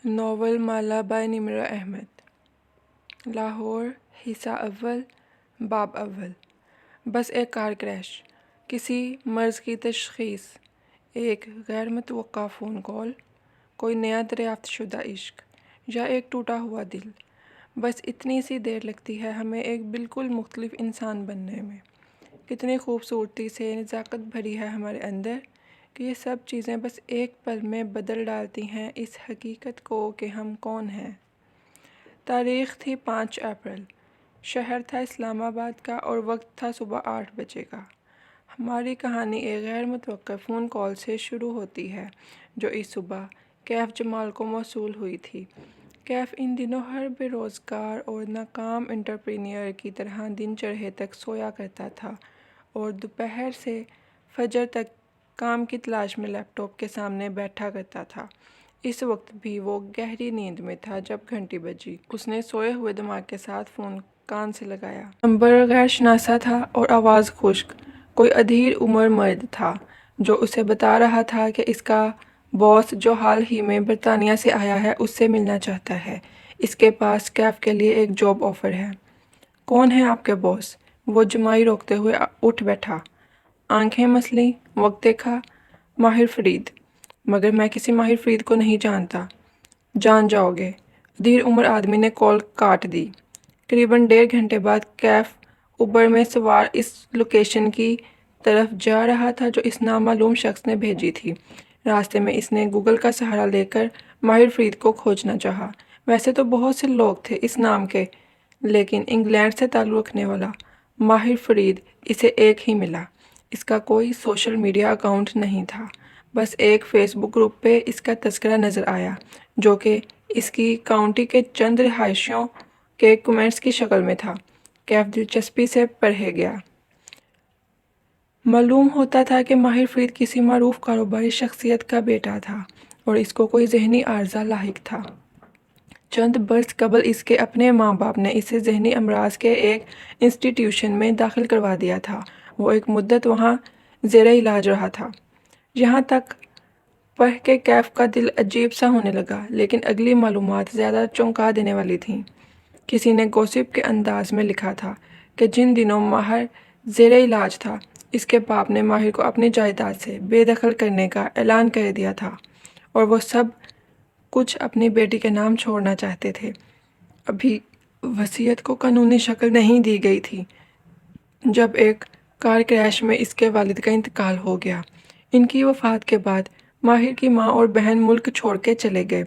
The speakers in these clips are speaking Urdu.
ناول مالا بائی نمرہ احمد، لاہور، حصہ اول، باب اول۔ بس ایک کار کریش، کسی مرض کی تشخیص، ایک غیر متوقع فون کال، کوئی نیا دریافت شدہ عشق، یا ایک ٹوٹا ہوا دل، بس اتنی سی دیر لگتی ہے ہمیں ایک بالکل مختلف انسان بننے میں۔ کتنی خوبصورتی سے نزاکت بھری ہے ہمارے اندر کہ یہ سب چیزیں بس ایک پل میں بدل ڈالتی ہیں اس حقیقت کو کہ ہم کون ہیں۔ تاریخ تھی 5 اپریل، شہر تھا اسلام آباد کا اور وقت تھا صبح 8 بجے کا۔ ہماری کہانی ایک غیر متوقع فون کال سے شروع ہوتی ہے جو اس صبح کیف جمال کو موصول ہوئی تھی۔ کیف ان دنوں ہر بے روزگار اور ناکام انٹرپرینیور کی طرح دن چڑھے تک سویا کرتا تھا اور دوپہر سے فجر تک کام کی تلاش میں لیپ ٹاپ کے سامنے بیٹھا کرتا تھا۔ اس وقت بھی وہ گہری نیند میں تھا جب گھنٹی بجی۔ اس نے سوئے ہوئے دماغ کے ساتھ فون کان سے لگایا۔ نمبر غیر شناسا تھا اور آواز خشک۔ کوئی ادھیر عمر مرد تھا جو اسے بتا رہا تھا کہ اس کا باس جو حال ہی میں برطانیہ سے آیا ہے اس سے ملنا چاہتا ہے۔ اس کے پاس کیف کے لیے ایک جاب آفر ہے۔ کون ہے آپ کے باس؟ وہ جمائی روکتے ہوئے اٹھ بیٹھا، آنکھیں مسلی، وقت دیکھا۔ ماہر فرید۔ مگر میں کسی ماہر فرید کو نہیں جانتا۔ جان جاؤ گے۔ ادھیر عمر آدمی نے کال کاٹ دی۔ قریباً 1.5 گھنٹے بعد کیف اوبر میں سوار اس لوکیشن کی طرف جا رہا تھا جو اس نامعلوم شخص نے بھیجی تھی۔ راستے میں اس نے گوگل کا سہارا لے کر ماہر فرید کو کھوجنا چاہا۔ ویسے تو بہت سے لوگ تھے اس نام کے، لیکن انگلینڈ سے تعلق رکھنے والا ماہر فرید اسے ایک ہی ملا۔ اس کا کوئی سوشل میڈیا اکاؤنٹ نہیں تھا، بس ایک فیس بک گروپ پہ اس کا تذکرہ نظر آیا جو کہ اس کی کاؤنٹی کے چند رہائشیوں کے کمنٹس کی شکل میں تھا۔ کیف دلچسپی سے پڑھے گیا۔ معلوم ہوتا تھا کہ ماہر فرید کسی معروف کاروباری شخصیت کا بیٹا تھا اور اس کو کوئی ذہنی عارضہ لاحق تھا۔ چند برس قبل اس کے اپنے ماں باپ نے اسے ذہنی امراض کے ایک انسٹیٹیوشن میں داخل کروا دیا تھا۔ وہ ایک مدت وہاں زیر علاج رہا تھا۔ یہاں تک پڑھ کے کیف کا دل عجیب سا ہونے لگا، لیکن اگلی معلومات زیادہ چونکا دینے والی تھیں۔ کسی نے گوسپ کے انداز میں لکھا تھا کہ جن دنوں ماہر زیر علاج تھا اس کے باپ نے ماہر کو اپنی جائیداد سے بے دخل کرنے کا اعلان کر دیا تھا اور وہ سب کچھ اپنی بیٹی کے نام چھوڑنا چاہتے تھے۔ ابھی وصیت کو قانونی شکل نہیں دی گئی تھی جب ایک کار کریش میں اس کے والد کا انتقال ہو گیا۔ ان کی وفات کے بعد ماہر کی ماں اور بہن ملک چھوڑ کے چلے گئے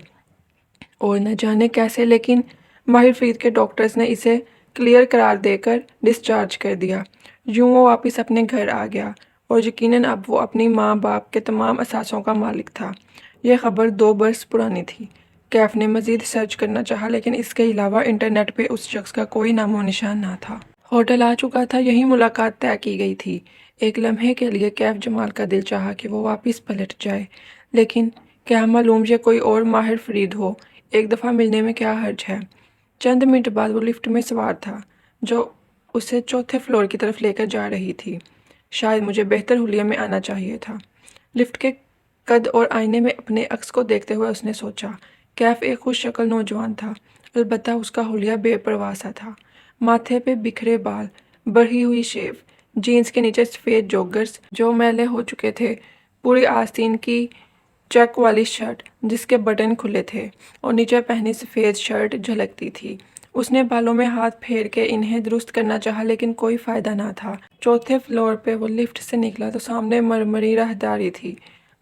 اور نہ جانے کیسے، لیکن ماہر فرید کے ڈاکٹرز نے اسے کلیئر قرار دے کر ڈسچارج کر دیا۔ یوں وہ واپس اپنے گھر آ گیا اور یقیناً اب وہ اپنی ماں باپ کے تمام اثاثوں کا مالک تھا۔ یہ خبر 2 برس پرانی تھی۔ کیف نے مزید سرچ کرنا چاہا لیکن اس کے علاوہ انٹرنیٹ پہ اس شخص کا کوئی نام و نشان نہ تھا۔ ہوٹل آ چکا تھا، یہی ملاقات طے کی گئی تھی۔ ایک لمحے کے لیے کیف جمال کا دل چاہا کہ وہ واپس پلٹ جائے، لیکن کیا معلوم یہ کوئی اور ماہر فرید ہو، ایک دفعہ ملنے میں کیا حرج ہے۔ چند منٹ بعد وہ لفٹ میں سوار تھا جو اسے 4تھے فلور کی طرف لے کر جا رہی تھی۔ شاید مجھے بہتر حلیے میں آنا چاہیے تھا۔ لفٹ کے قد اور آئینے میں اپنے عکس کو دیکھتے ہوئے اس نے سوچا۔ کیف ایک خوش شکل نوجوان تھا، البتہ اس کا حلیہ بے پرواہ سا تھا۔ ماتھے پہ بکھرے بال، بڑھی ہوئی شیو، جینز کے نیچے سفید جوگرز جو میلے ہو چکے تھے، پوری آستین کی چیک والی شرٹ جس کے بٹن کھلے تھے اور نیچے پہنی سفید شرٹ جھلکتی تھی۔ اس نے بالوں میں ہاتھ پھیر کے انہیں درست کرنا چاہا لیکن کوئی فائدہ نہ تھا۔ 4تھے فلور پہ وہ لفٹ سے نکلا تو سامنے مرمری راہداری تھی،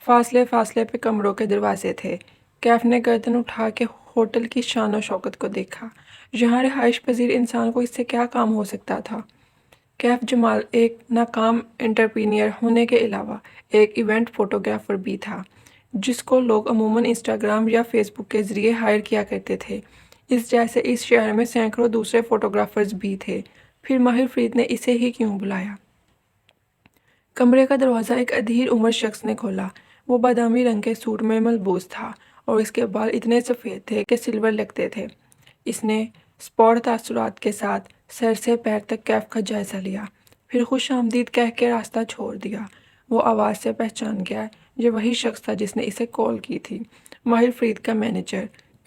فاصلے فاصلے پہ کمروں کے دروازے تھے۔ کیف نے گردن اٹھا کے ہوٹل کی شان و شوکت کو دیکھا۔ یہاں رہائش پذیر انسان کو اس سے کیا کام ہو سکتا تھا؟ کیف جمال ایک ناکام انٹرپرینیور ہونے کے علاوہ ایک ایونٹ فوٹوگرافر بھی تھا جس کو لوگ عموماً انسٹاگرام یا فیس بک کے ذریعے ہائر کیا کرتے تھے۔ اس جیسے اس شہر میں سینکڑوں دوسرے فوٹوگرافرز بھی تھے، پھر ماہر فرید نے اسے ہی کیوں بلایا؟ کمرے کا دروازہ ایک ادھیر عمر شخص نے کھولا۔ وہ بادامی رنگ کے سوٹ میں ملبوس تھا اور اس کے بال اتنے سفید تھے کہ سلور لگتے تھے۔ اس نے سپاٹ تاثرات کے ساتھ سر سے پیر تک کیف کا جائزہ لیا، پھر خوش آمدید کہہ کے راستہ چھوڑ دیا۔ وہ آواز سے پہچان گیا، یہ وہی شخص تھا جس نے اسے کال کی تھی، ماہر فرید کا مینیجر۔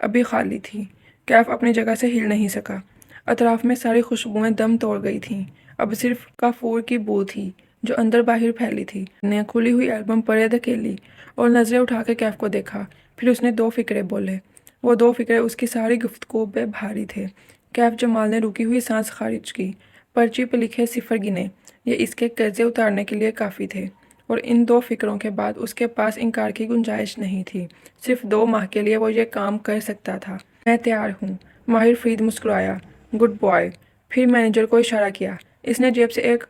ابھی خالی تھی۔ کیف اپنی جگہ سے ہل نہیں سکا۔ اطراف میں ساری خوشبوئیں دم توڑ گئی تھیں۔ اب صرف کافور کی بو تھی جو اندر باہر پھیلی تھی۔ نے کھلی ہوئی ایلبم پڑے دھکیلی اور نظریں اٹھا کے کیف کو دیکھا۔ پھر اس نے 2 فقرے بولے۔ وہ 2 فقرے اس کی ساری گفتگو پہ بھاری تھے۔ کیف جمال نے رکی ہوئی سانس خارج کی۔ پرچی پہ لکھے 0 گنے۔ یہ اس کے قرضے اتارنے کے لیے کافی تھے اور ان 2 فقروں کے بعد اس کے پاس انکار کی گنجائش نہیں تھی۔ صرف 2 ماہ کے لیے وہ یہ کام کر سکتا تھا۔ میں تیار ہوں۔ ماہر فرید مسکرایا۔ Good boy. پھر مینیجر کو اشارہ کیا۔ اس نے جیب سے ایک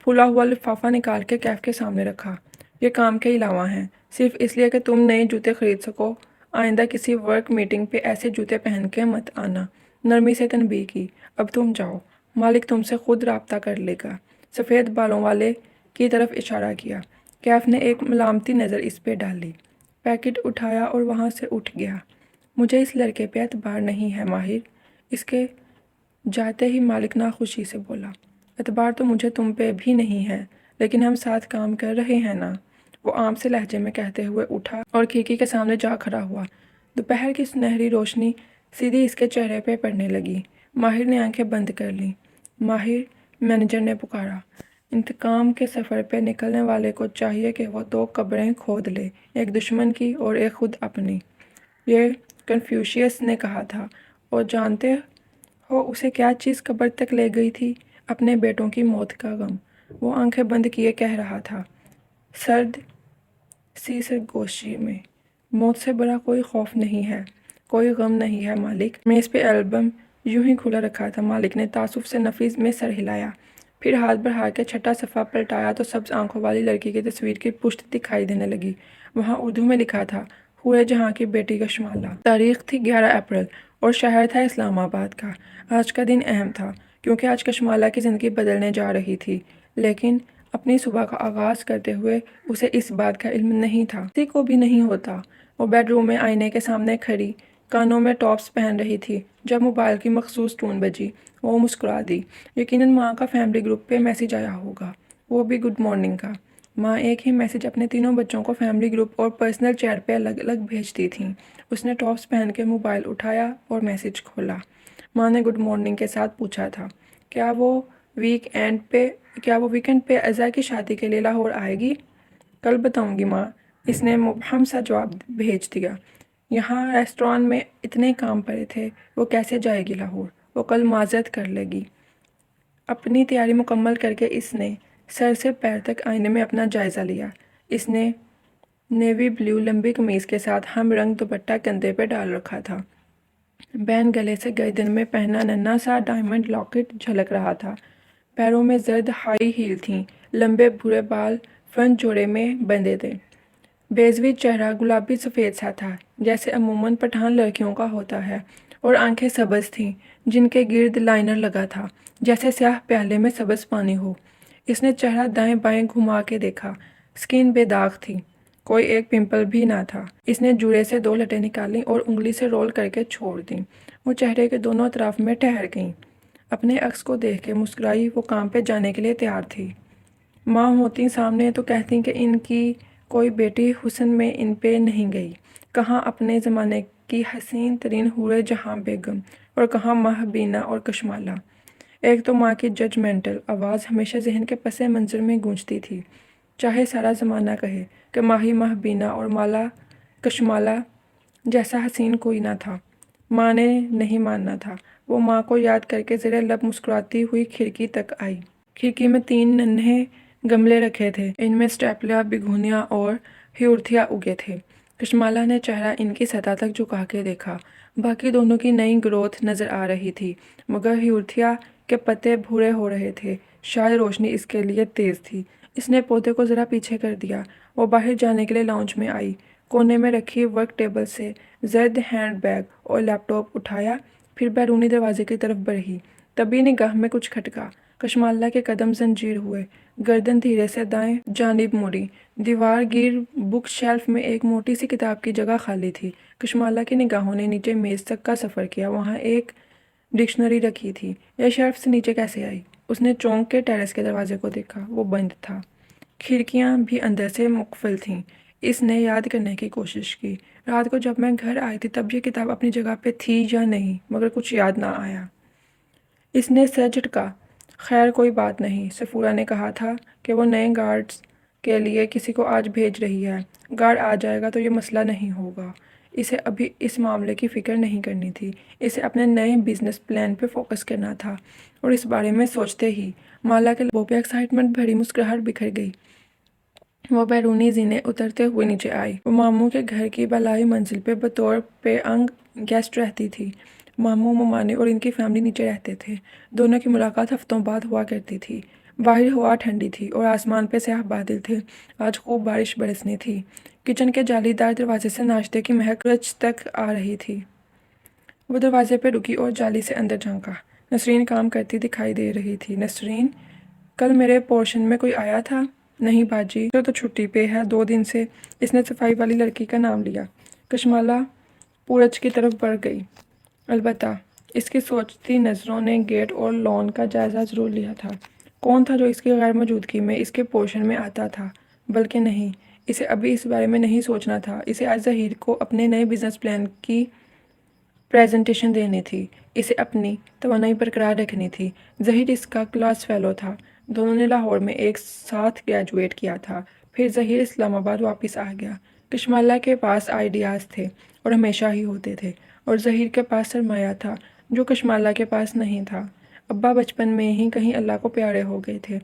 پھولا ہوا لفافہ نکال کے کیف کے سامنے رکھا۔ یہ کام کے علاوہ ہیں، صرف اس لیے کہ تم نئے جوتے خرید سکو۔ آئندہ کسی ورک میٹنگ پہ ایسے جوتے پہن کے مت آنا۔ نرمی سے تنبیہ کی۔ اب تم جاؤ، مالک تم سے خود رابطہ کر لے گا۔ سفید بالوں والے کی طرف اشارہ کیا۔ کیف نے ایک ملامتی نظر اس پہ ڈالی، پیکٹ اٹھایا اور وہاں سے اٹھ گیا۔ مجھے اس لڑکے پہ اعتبار نہیں ہے ماہر، اس کے جاتے ہی مالک ناخوشی سے بولا۔ اعتبار تو مجھے تم پہ بھی نہیں ہے، لیکن ہم ساتھ کام کر رہے ہیں نا، وہ عام سے لہجے میں کہتے ہوئے اٹھا اور کھڑکی کے سامنے جا کھڑا ہوا۔ دوپہر کی سنہری روشنی سیدھی اس کے چہرے پہ پڑنے لگی۔ ماہر نے آنکھیں بند کر لیں۔ ماہر، مینیجر نے پکارا۔ انتقام کے سفر پہ نکلنے والے کو چاہیے کہ وہ 2 قبریں کھود لے، ایک دشمن کی اور ایک خود اپنی۔ یہ کنفیوشیس نے کہا تھا، اور جانتے ہو اسے کیا چیز قبر تک لے گئی تھی؟ اپنے بیٹوں کی موت کا غم۔ وہ آنکھیں بند کیے کہہ رہا تھا، سرد سی سرگوشی میں، موت سے بڑا کوئی خوف نہیں ہے، کوئی غم نہیں ہے مالک۔ میز پہ ایلبم یوں ہی کھلا رکھا تھا۔ مالک نے تعصب سے نفیس میں سر ہلایا، پھر ہاتھ بڑھا کے چھٹا صفحہ پلٹایا تو سبز آنکھوں والی لڑکی کی تصویر کی پشت دکھائی دینے لگی۔ وہاں اردو میں لکھا تھا، حورِ جہاں کی بیٹی کشمالہ۔ تاریخ تھی 11 اپریل اور شہر تھا اسلام آباد کا۔ آج کا دن اہم تھا کیونکہ آج کشمالہ کی زندگی بدلنے جا رہی تھی، لیکن اپنی صبح کا آغاز کرتے ہوئے اسے اس بات کا علم نہیں تھا، کسی کو بھی نہیں ہوتا۔ وہ بیڈ روم میں آئینے کے سامنے کھڑی، کانوں میں ٹاپس پہن رہی تھی۔ جب موبائل کی مخصوص ٹون بجی، وہ مسکرا دی۔ یقیناً ماں کا فیملی گروپ پہ میسج آیا ہوگا، وہ بھی گڈ مارننگ کا۔ ماں ایک ہی میسج اپنے تینوں بچوں کو فیملی گروپ اور پرسنل چیٹ پہ الگ الگ بھیجتی تھیں۔ اس نے ٹاپس پہن کے موبائل اٹھایا اور میسج کھولا۔ ماں نے گڈ مارننگ کے ساتھ پوچھا تھا، کیا وہ ویکنڈ پہ عزا کی شادی کے لیے لاہور آئے گی؟ کل بتاؤں گی ماں، اس نے مبہم سا جواب بھیج دیا۔ یہاں ریسٹوران میں اتنے کام پڑے تھے، وہ کیسے جائے گی لاہور؟ وہ کل معذرت کر لے گی۔ اپنی تیاری مکمل کر کے اس نے سر سے پیر تک آئینے میں اپنا جائزہ لیا۔ اس نے نیوی بلیو لمبی قمیض کے ساتھ ہم رنگ دوپٹہ کندھے پہ ڈال رکھا تھا۔ بین گلے سے گردن میں پہنا ننھا سا ڈائمنڈ لاکٹ جھلک رہا تھا۔ پیروں میں زرد ہائی ہیل تھیں، لمبے بھورے بال فرنٹ جوڑے میں بندھے تھے۔ بیضوی چہرہ گلابی سفید سا تھا جیسے عموماً پٹھان لڑکیوں کا ہوتا ہے، اور آنکھیں سبز تھیں جن کے گرد لائنر لگا تھا جیسے سیاہ پیالے میں سبز پانی ہو۔ اس نے چہرہ دائیں بائیں گھما کے دیکھا۔ سکن بے داغ تھی، کوئی ایک پمپل بھی نہ تھا۔ اس نے جوڑے سے 2 لٹیں نکالیں اور انگلی سے رول کر کے چھوڑ دیں۔ وہ چہرے کے دونوں اطراف میں ٹھہر گئیں۔ اپنے عکس کو دیکھ کے مسکرائی۔ وہ کام پہ جانے کے لیے تیار تھی۔ ماں ہوتی سامنے تو کہتی کہ ان کی کوئی بیٹی حسن میں ان پہ نہیں گئی، کہاں اپنے زمانے کی حسین ترین حورِ جہاں بیگم اور کہاں ماہ بینہ اور کشمالہ۔ ایک تو ماں کی ججمنٹل آواز ہمیشہ ذہن کے پس منظر میں گونجتی تھی، چاہے سارا زمانہ کہے کہ ماہی ماہ بینہ اور مالا کشمالہ جیسا حسین کوئی نہ تھا۔ ماں نے نہیں ماننا تھا۔ وہ ماں کو یاد کر کے زیر لب مسکراتی ہوئی کھڑکی تک آئی۔ کھڑکی میں 3 ننھے گملے رکھے تھے، ان میں سٹیپلیا، بیگونیا اور ہیورتھیا اگے تھے۔ کشمالہ نے چہرہ ان کی سطح تک جھکا کے دیکھا۔ باقی دونوں کی نئی گروتھ نظر آ رہی تھی، مگر ہیورتھیا کے پتے بھورے ہو رہے تھے، شاید روشنی اس کے لیے تیز تھی۔ اس نے پودے کو ذرا پیچھے کر دیا۔ وہ باہر جانے کے لیے لاؤنج میں آئی، کونے میں رکھی ورک ٹیبل سے زرد ہینڈ بیگ اور لیپ ٹاپ اٹھایا، پھر بیرونی دروازے کی طرف بڑھی۔ تبھی نگاہ میں کچھ کھٹکا۔ کشمالہ کے قدم زنجیر ہوئے، گردن دھیرے سے دائیں جانب موڑی۔ دیوار گیر بک شیلف میں ایک موٹی سی کتاب کی جگہ خالی تھی۔ کشمالہ کی نگاہوں نے نیچے میز تک کا سفر کیا۔ وہاں ایک ڈکشنری رکھی تھی۔ یہ شیلف سے نیچے کیسے آئی؟ اس نے چونک کے ٹیرس کے دروازے کو دیکھا، وہ بند تھا۔ کھڑکیاں بھی اندر سے مقفل تھیں۔ اس نے یاد کرنے کی کوشش کی، رات کو جب میں گھر آئی تھی تب یہ کتاب اپنی جگہ پہ تھی یا نہیں، مگر کچھ یاد نہ آیا۔ اس نے سر جھٹکا۔ خیر کوئی بات نہیں، سفورہ نے کہا تھا کہ وہ نئے گارڈز کے لیے کسی کو آج بھیج رہی ہے۔ گارڈ آ جائے گا تو یہ مسئلہ نہیں ہوگا۔ اسے ابھی اس معاملے کی فکر نہیں کرنی تھی، اسے اپنے نئے بزنس پلان پہ فوکس کرنا تھا، اور اس بارے میں سوچتے ہی مالا کے لبوں پہ ایکسائٹمنٹ بھری مسکراہٹ بکھر گئی۔ وہ بیرونی زینے اترتے ہوئے نیچے آئی۔ وہ ماموں کے گھر کی بالائی منزل پہ بطور پے انگ گیسٹ رہتی تھی۔ ماموں، ممانے اور ان کی فیملی نیچے رہتے تھے۔ دونوں کی ملاقات ہفتوں بعد ہوا کرتی تھی۔ باہر ہوا ٹھنڈی تھی اور آسمان پہ سیاہ بادل تھے۔ آج خوب بارش برسنی تھی۔ کچن کے جالی دار دروازے سے ناشتے کی مہک رچ تک آ رہی تھی۔ وہ دروازے پہ رکی اور جالی سے اندر جھانکا۔ نسرین کام کرتی دکھائی دے رہی تھی۔ نسرین، کل میرے پورشن میں کوئی آیا تھا؟ نہیں باجی، تو چھٹی پہ ہے 2 دن سے۔ اس نے صفائی والی لڑکی کا نام لیا۔ کشمالہ پورچ کی طرف بڑھ گئی۔ البتہ اس کی سوچتی نظروں نے گیٹ اور لان کا جائزہ ضرور لیا تھا۔ کون تھا جو اس کی غیر موجودگی میں اس کے پورشن میں آتا تھا؟ بلکہ نہیں، اسے ابھی اس بارے میں نہیں سوچنا تھا۔ اسے آج ظہیر کو اپنے نئے بزنس پلان کی پریزنٹیشن دینی تھی۔ اسے اپنی توانائی برقرار رکھنی تھی۔ ظہیر اس کا کلاس فیلو تھا۔ دونوں نے لاہور میں ایک ساتھ گریجویٹ کیا تھا۔ پھر ظہیر اسلام آباد واپس آ گیا۔ کشمالہ کے پاس آئیڈیاز تھے اور ہمیشہ ہی ہوتے تھے، اور ظہیر کے پاس سرمایہ تھا جو کشمالہ کے پاس نہیں تھا۔ ابا بچپن میں ہی کہیں اللہ کو پیارے ہو گئے تھے۔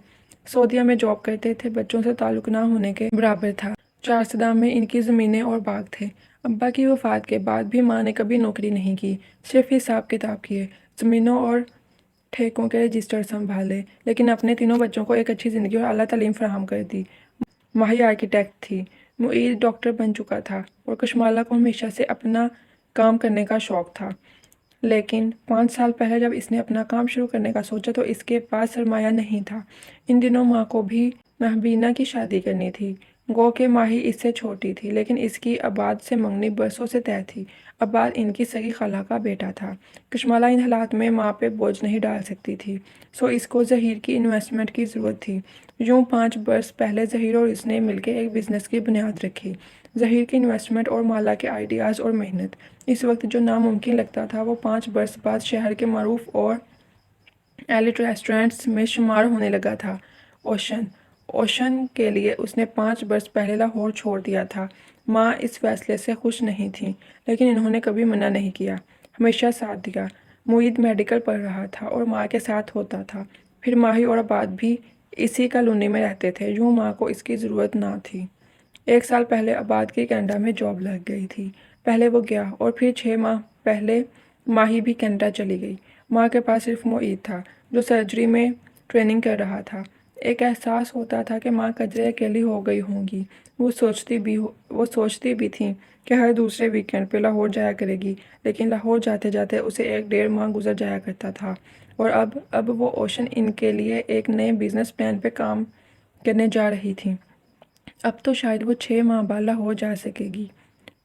سعودیہ میں جاب کرتے تھے، بچوں سے تعلق نہ ہونے کے برابر تھا۔ چارسدام میں ان کی زمینیں اور باغ تھے۔ ابا کی وفات کے بعد بھی ماں نے کبھی نوکری نہیں کی، صرف حساب کتاب کیے، زمینوں اور ٹھیکوں کے رجسٹر سنبھالے، لیکن اپنے تینوں بچوں کو ایک اچھی زندگی اور اعلیٰ تعلیم فراہم کر دی۔ ماہی آرکیٹیکٹ تھی، معید ڈاکٹر بن چکا تھا، اور کشمالہ کو ہمیشہ سے اپنا کام کرنے کا شوق تھا۔ لیکن 5 سال پہلے جب اس نے اپنا کام شروع کرنے کا سوچا تو اس کے پاس سرمایہ نہیں تھا۔ ان دنوں ماں کو بھی مہبینہ کی شادی کرنی تھی۔ گو کہ ماہی اس سے چھوٹی تھی، لیکن اس کی عباد سے منگنی برسوں سے طے تھی۔ عباد ان کی سگی خالہ کا بیٹا تھا۔ کشمالہ ان حالات میں ماں پہ بوجھ نہیں ڈال سکتی تھی، سو اس کو ظہیر کی انویسٹمنٹ کی ضرورت تھی۔ یوں 5 برس پہلے ظہیر اور اس نے مل کے ایک بزنس کی بنیاد رکھی۔ ظہیر کی انویسٹمنٹ اور مالا کے آئیڈیاز اور محنت، اس وقت جو ناممکن لگتا تھا، وہ 5 برس بعد شہر کے معروف اور ایلیٹ ریسٹورنٹس میں شمار ہونے لگا تھا۔ اوشن کے لیے اس نے 5 برس پہلے لاہور چھوڑ دیا تھا۔ ماں اس فیصلے سے خوش نہیں تھیں، لیکن انہوں نے کبھی منع نہیں کیا، ہمیشہ ساتھ دیا۔ معید میڈیکل پڑھ رہا تھا اور ماں کے ساتھ ہوتا تھا۔ پھر ماہی اور عباد بھی اسی کالونی میں رہتے تھے، یوں ماں کو اس کی ضرورت نہ تھی۔ 1 سال پہلے عباد کی کینیڈا میں جاب لگ گئی تھی۔ پہلے وہ گیا اور پھر 6 ماہ پہلے ماہی بھی کینیڈا چلی گئی۔ ماں کے پاس صرف معید تھا، جو سرجری میں ٹریننگ کر رہا تھا۔ ایک احساس ہوتا تھا کہ ماں قدرے اکیلی ہو گئی ہوں گی۔ وہ سوچتی بھی تھیں کہ ہر دوسرے ویکینڈ پہ لاہور جایا کرے گی، لیکن لاہور جاتے جاتے اسے 1 ڈیڑھ ماہ گزر جایا کرتا تھا، اور اب وہ اوشن ان کے لیے ایک نئے بزنس پلان پہ کام کرنے جا رہی تھیں۔ اب تو شاید وہ 6 ماہ بعد لاہور جا سکے گی۔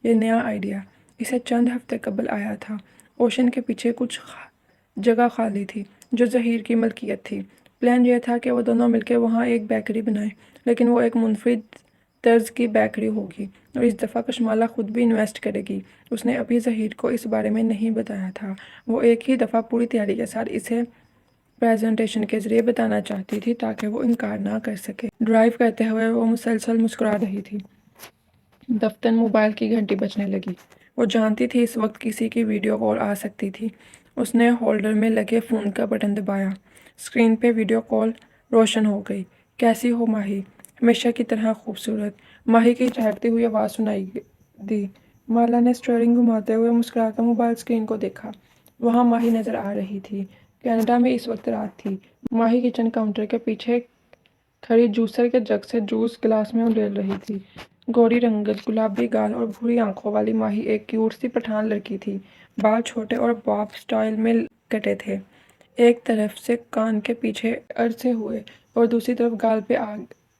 یہ نیا آئیڈیا اسے چند ہفتے قبل آیا تھا۔ اوشن کے پیچھے کچھ جگہ خالی تھی جو ظہیر کی ملکیت تھی۔ پلان یہ تھا کہ وہ دونوں مل کے وہاں ایک بیکری بنائیں، لیکن وہ ایک منفرد طرز کی بیکری ہوگی، اور اس دفعہ کشمالہ خود بھی انویسٹ کرے گی۔ اس نے ابھی ظہیر کو اس بارے میں نہیں بتایا تھا۔ وہ ایک ہی دفعہ پوری تیاری کے ساتھ اسے پریزنٹیشن کے ذریعے بتانا چاہتی تھی تاکہ وہ انکار نہ کر سکے۔ ڈرائیو کرتے ہوئے وہ مسلسل مسکرا رہی تھی۔ دفتر موبائل کی گھنٹی بجنے لگی۔ وہ جانتی تھی اس وقت کسی کی ویڈیو کال آ سکتی تھی۔ اس نے ہولڈر میں لگے فون کا بٹن دبایا۔ اسکرین پہ ویڈیو کال روشن ہو گئی۔ کیسی ہو ماہی؟ ہمیشہ کی طرح خوبصورت، ماہی کی چہکتی ہوئی آواز سنائی دی۔ مالا نے اسٹیئرنگ گھماتے ہوئے مسکرا کر موبائل اسکرین کو دیکھا۔ وہاں ماہی نظر آ رہی تھی۔ کینیڈا میں اس وقت رات تھی۔ ماہی کچن کاؤنٹر کے پیچھے کھڑی جوسر کے جگ سے جوس گلاس میں انڈیل رہی تھی۔ گوری رنگت، گلابی گال اور بھوری آنکھوں والی ماہی ایک کیوٹ سی پٹھان لڑکی تھی۔ بال چھوٹے اور باب سٹائل میں کٹے تھے، ایک طرف سے کان کے پیچھے عرضے ہوئے اور دوسری طرف گال پہ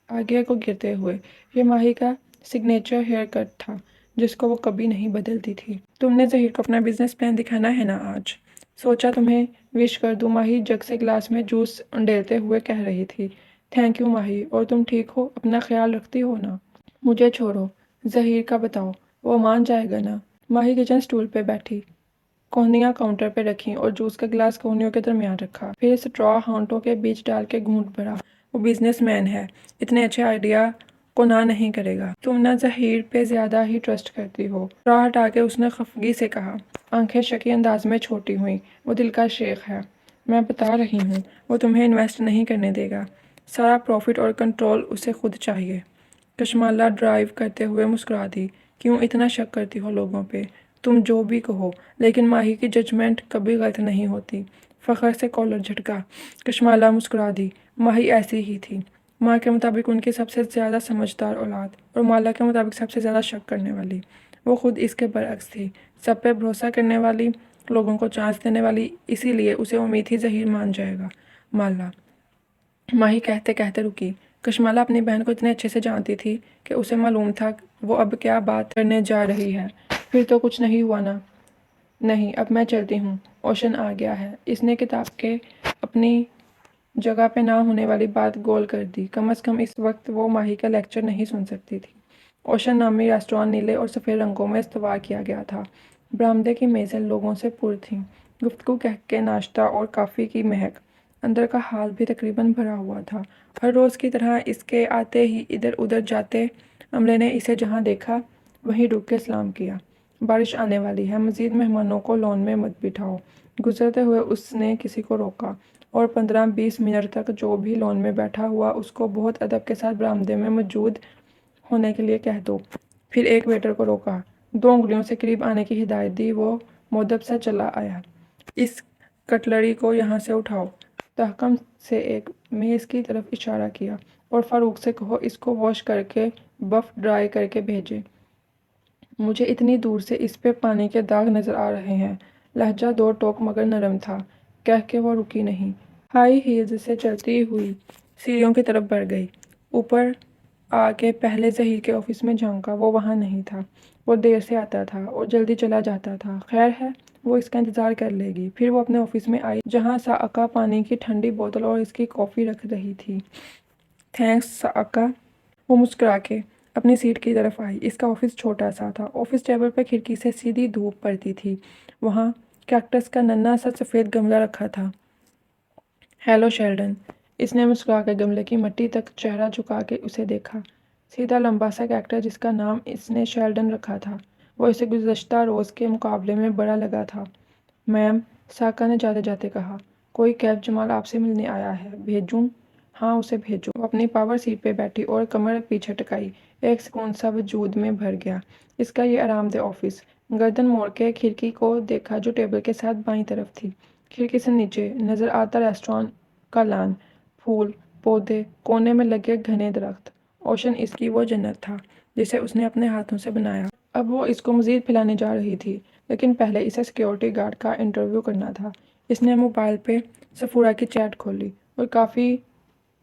آگے کو گرتے ہوئے۔ یہ ماہی کا سگنیچر ہیئر کٹ تھا جس کو وہ کبھی نہیں بدلتی تھی۔ تم نے ظہیر کو اپنا بزنس پلان دکھانا ہے نا آج؟ سوچا تمہیں وش کر دوں، ماہی جگ سے گلاس میں جوس انڈیلتے ہوئے کہہ رہی تھی۔ تھینک یو ماہی، اور تم ٹھیک ہو؟ اپنا خیال رکھتی ہو نا؟ مجھے چھوڑو، ظہیر کا بتاؤ، وہ مان جائے گا نا؟ ماہی کچن سٹول پہ بیٹھی، کونیاں کاؤنٹر پہ رکھیں اور جوس کا گلاس کونیوں کے درمیان رکھا، پھر سٹرا ہونٹوں کے بیچ ڈال کے گھونٹ بھرا۔ وہ بزنس مین ہے، اتنے اچھے آئیڈیا کو نہ نہیں کرے گا۔ تم نہ ظہیر پہ زیادہ ہی ٹرسٹ کرتی ہو۔ سٹرا ہٹا کے اس نے خفگی سے کہا، آنکھیں شکی انداز میں چھوٹی ہوئیں۔ وہ دل کا شیخ ہے، میں بتا رہی ہوں، وہ تمہیں انویسٹ نہیں کرنے دے گا۔ سارا پروفٹ اور کنٹرول اسے خود چاہیے۔ کشمالہ ڈرائیو کرتے ہوئے مسکرا دی، کیوں اتنا شک کرتی ہو لوگوں پہ؟ تم جو بھی کہو، لیکن ماہی کی ججمنٹ کبھی غلط نہیں ہوتی۔ فخر سے کالر جھٹکا۔ کشمالہ مسکرا دی، ماہی ایسی ہی تھی، ماں کے مطابق ان کی سب سے زیادہ سمجھدار اولاد، اور مالا کے مطابق سب سے زیادہ شک کرنے والی۔ وہ خود اس کے برعکس تھی، سب پہ بھروسہ کرنے والی، لوگوں کو چانس دینے والی، اسی لیے اسے امید تھی ظہیر مان جائے گا۔ مالا، ماہی کہتے کہتے رکی۔ کشمالہ اپنی بہن کو اتنے اچھے سے جانتی تھی کہ اسے معلوم تھا وہ اب کیا بات کرنے جا رہی ہے۔ پھر تو کچھ نہیں ہوا نا؟ نہیں، اب میں چلتی ہوں، اوشن آ گیا ہے۔ اس نے کتاب کے اپنی جگہ پہ نہ ہونے والی بات گول کر دی، کم از کم اس وقت وہ ماہی کا لیکچر نہیں سن سکتی تھی۔ اوشن نامی ریسٹوران نیلے اور سفید رنگوں میں استوار کیا گیا تھا۔ برآمدے کی میزیں لوگوں سے پر تھیں، گفتگو کہہ کے ناشتہ اور کافی کی مہک۔ اندر کا ہال بھی تقریباً بھرا ہوا تھا۔ ہر روز کی طرح اس کے آتے ہی ادھر ادھر جاتے عملے نے اسے جہاں دیکھا وہیں رک کے سلام کیا۔ بارش آنے والی ہے، مزید مہمانوں کو لان میں مت بٹھاؤ۔ گزرتے ہوئے اس نے کسی کو روکا، اور 15-20 منٹ تک جو بھی لان میں بیٹھا ہوا اس کو بہت ادب کے ساتھ برآمدے میں موجود ہونے کے لیے کہہ دو۔ پھر ایک ویٹر کو روکا، 2 انگلیوں سے قریب آنے کی ہدایت دی۔ وہ مودب سا چلا آیا۔ اس کٹلری کو یہاں سے اٹھاؤ۔ تحکم سے ایک میز کی طرف اشارہ کیا، اور فاروق سے کہو اس کو واش کر کے بف ڈرائی کر کے بھیجے۔ مجھے اتنی دور سے اس پہ پانی کے داغ نظر آ رہے ہیں۔ لہجہ 2 ٹوک مگر نرم تھا، کہہ کے وہ رکی نہیں۔ ہائی ہیلز سے چلتی ہوئی سیڑھیوں کی طرف بڑھ گئی۔ اوپر آ کے پہلے ظہیر کے آفس میں جھانکا، وہ وہاں نہیں تھا۔ وہ دیر سے آتا تھا اور جلدی چلا جاتا تھا۔ خیر ہے، وہ اس کا انتظار کر لے گی۔ پھر وہ اپنے آفس میں آئی جہاں سائقہ پانی کی ٹھنڈی بوتل اور اس کی کافی رکھ رہی تھی۔ تھینکس سائقہ۔ وہ مسکرا کے اپنی سیٹ کی طرف آئی۔ اس کا آفس چھوٹا سا تھا۔ آفس ٹیبل پہ کھڑکی سے سیدھی دھوپ پڑتی تھی۔ وہاں کیکٹس کا ننھا سا سفید گملہ رکھا تھا۔ Hello Sheldon. اس نے مسکرا کے گملے کی مٹی تک چہرہ جھکا کے اسے دیکھا۔ سیدھا لمبا سا کیکٹس جس کا نام اس نے شیلڈن رکھا تھا، وہ اسے گزشتہ روز کے مقابلے میں بڑا لگا تھا۔ میم، سائقہ نے جاتے جاتے کہا، کوئی کیف جمال آپ سے ملنے آیا ہے، بھیجوں؟ ہاں، اسے بھیجو۔ وہ اپنی پاور سیٹ پہ بیٹھی اور کمر پیچھے ٹکائی۔ ایک سکون سا وجود میں بھر گیا۔ اس کا یہ آرام دہ آفس۔ گردن موڑ کے کھڑکی کو دیکھا جو ٹیبل کے ساتھ بائیں طرف تھی۔ کھڑکی سے نیچے نظر آتا ریسٹوران کا لان، پھول، پودے، کونے میں لگے گھنے درخت۔ اوشن اس کی وہ جنت تھا جسے اس نے اپنے ہاتھوں سے بنایا۔ اب وہ اس کو مزید پھلانے جا رہی تھی، لیکن پہلے اسے سیکیورٹی گارڈ کا انٹرویو کرنا تھا۔ اس نے موبائل پہ صفورہ کی چیٹ کھولی اور کافی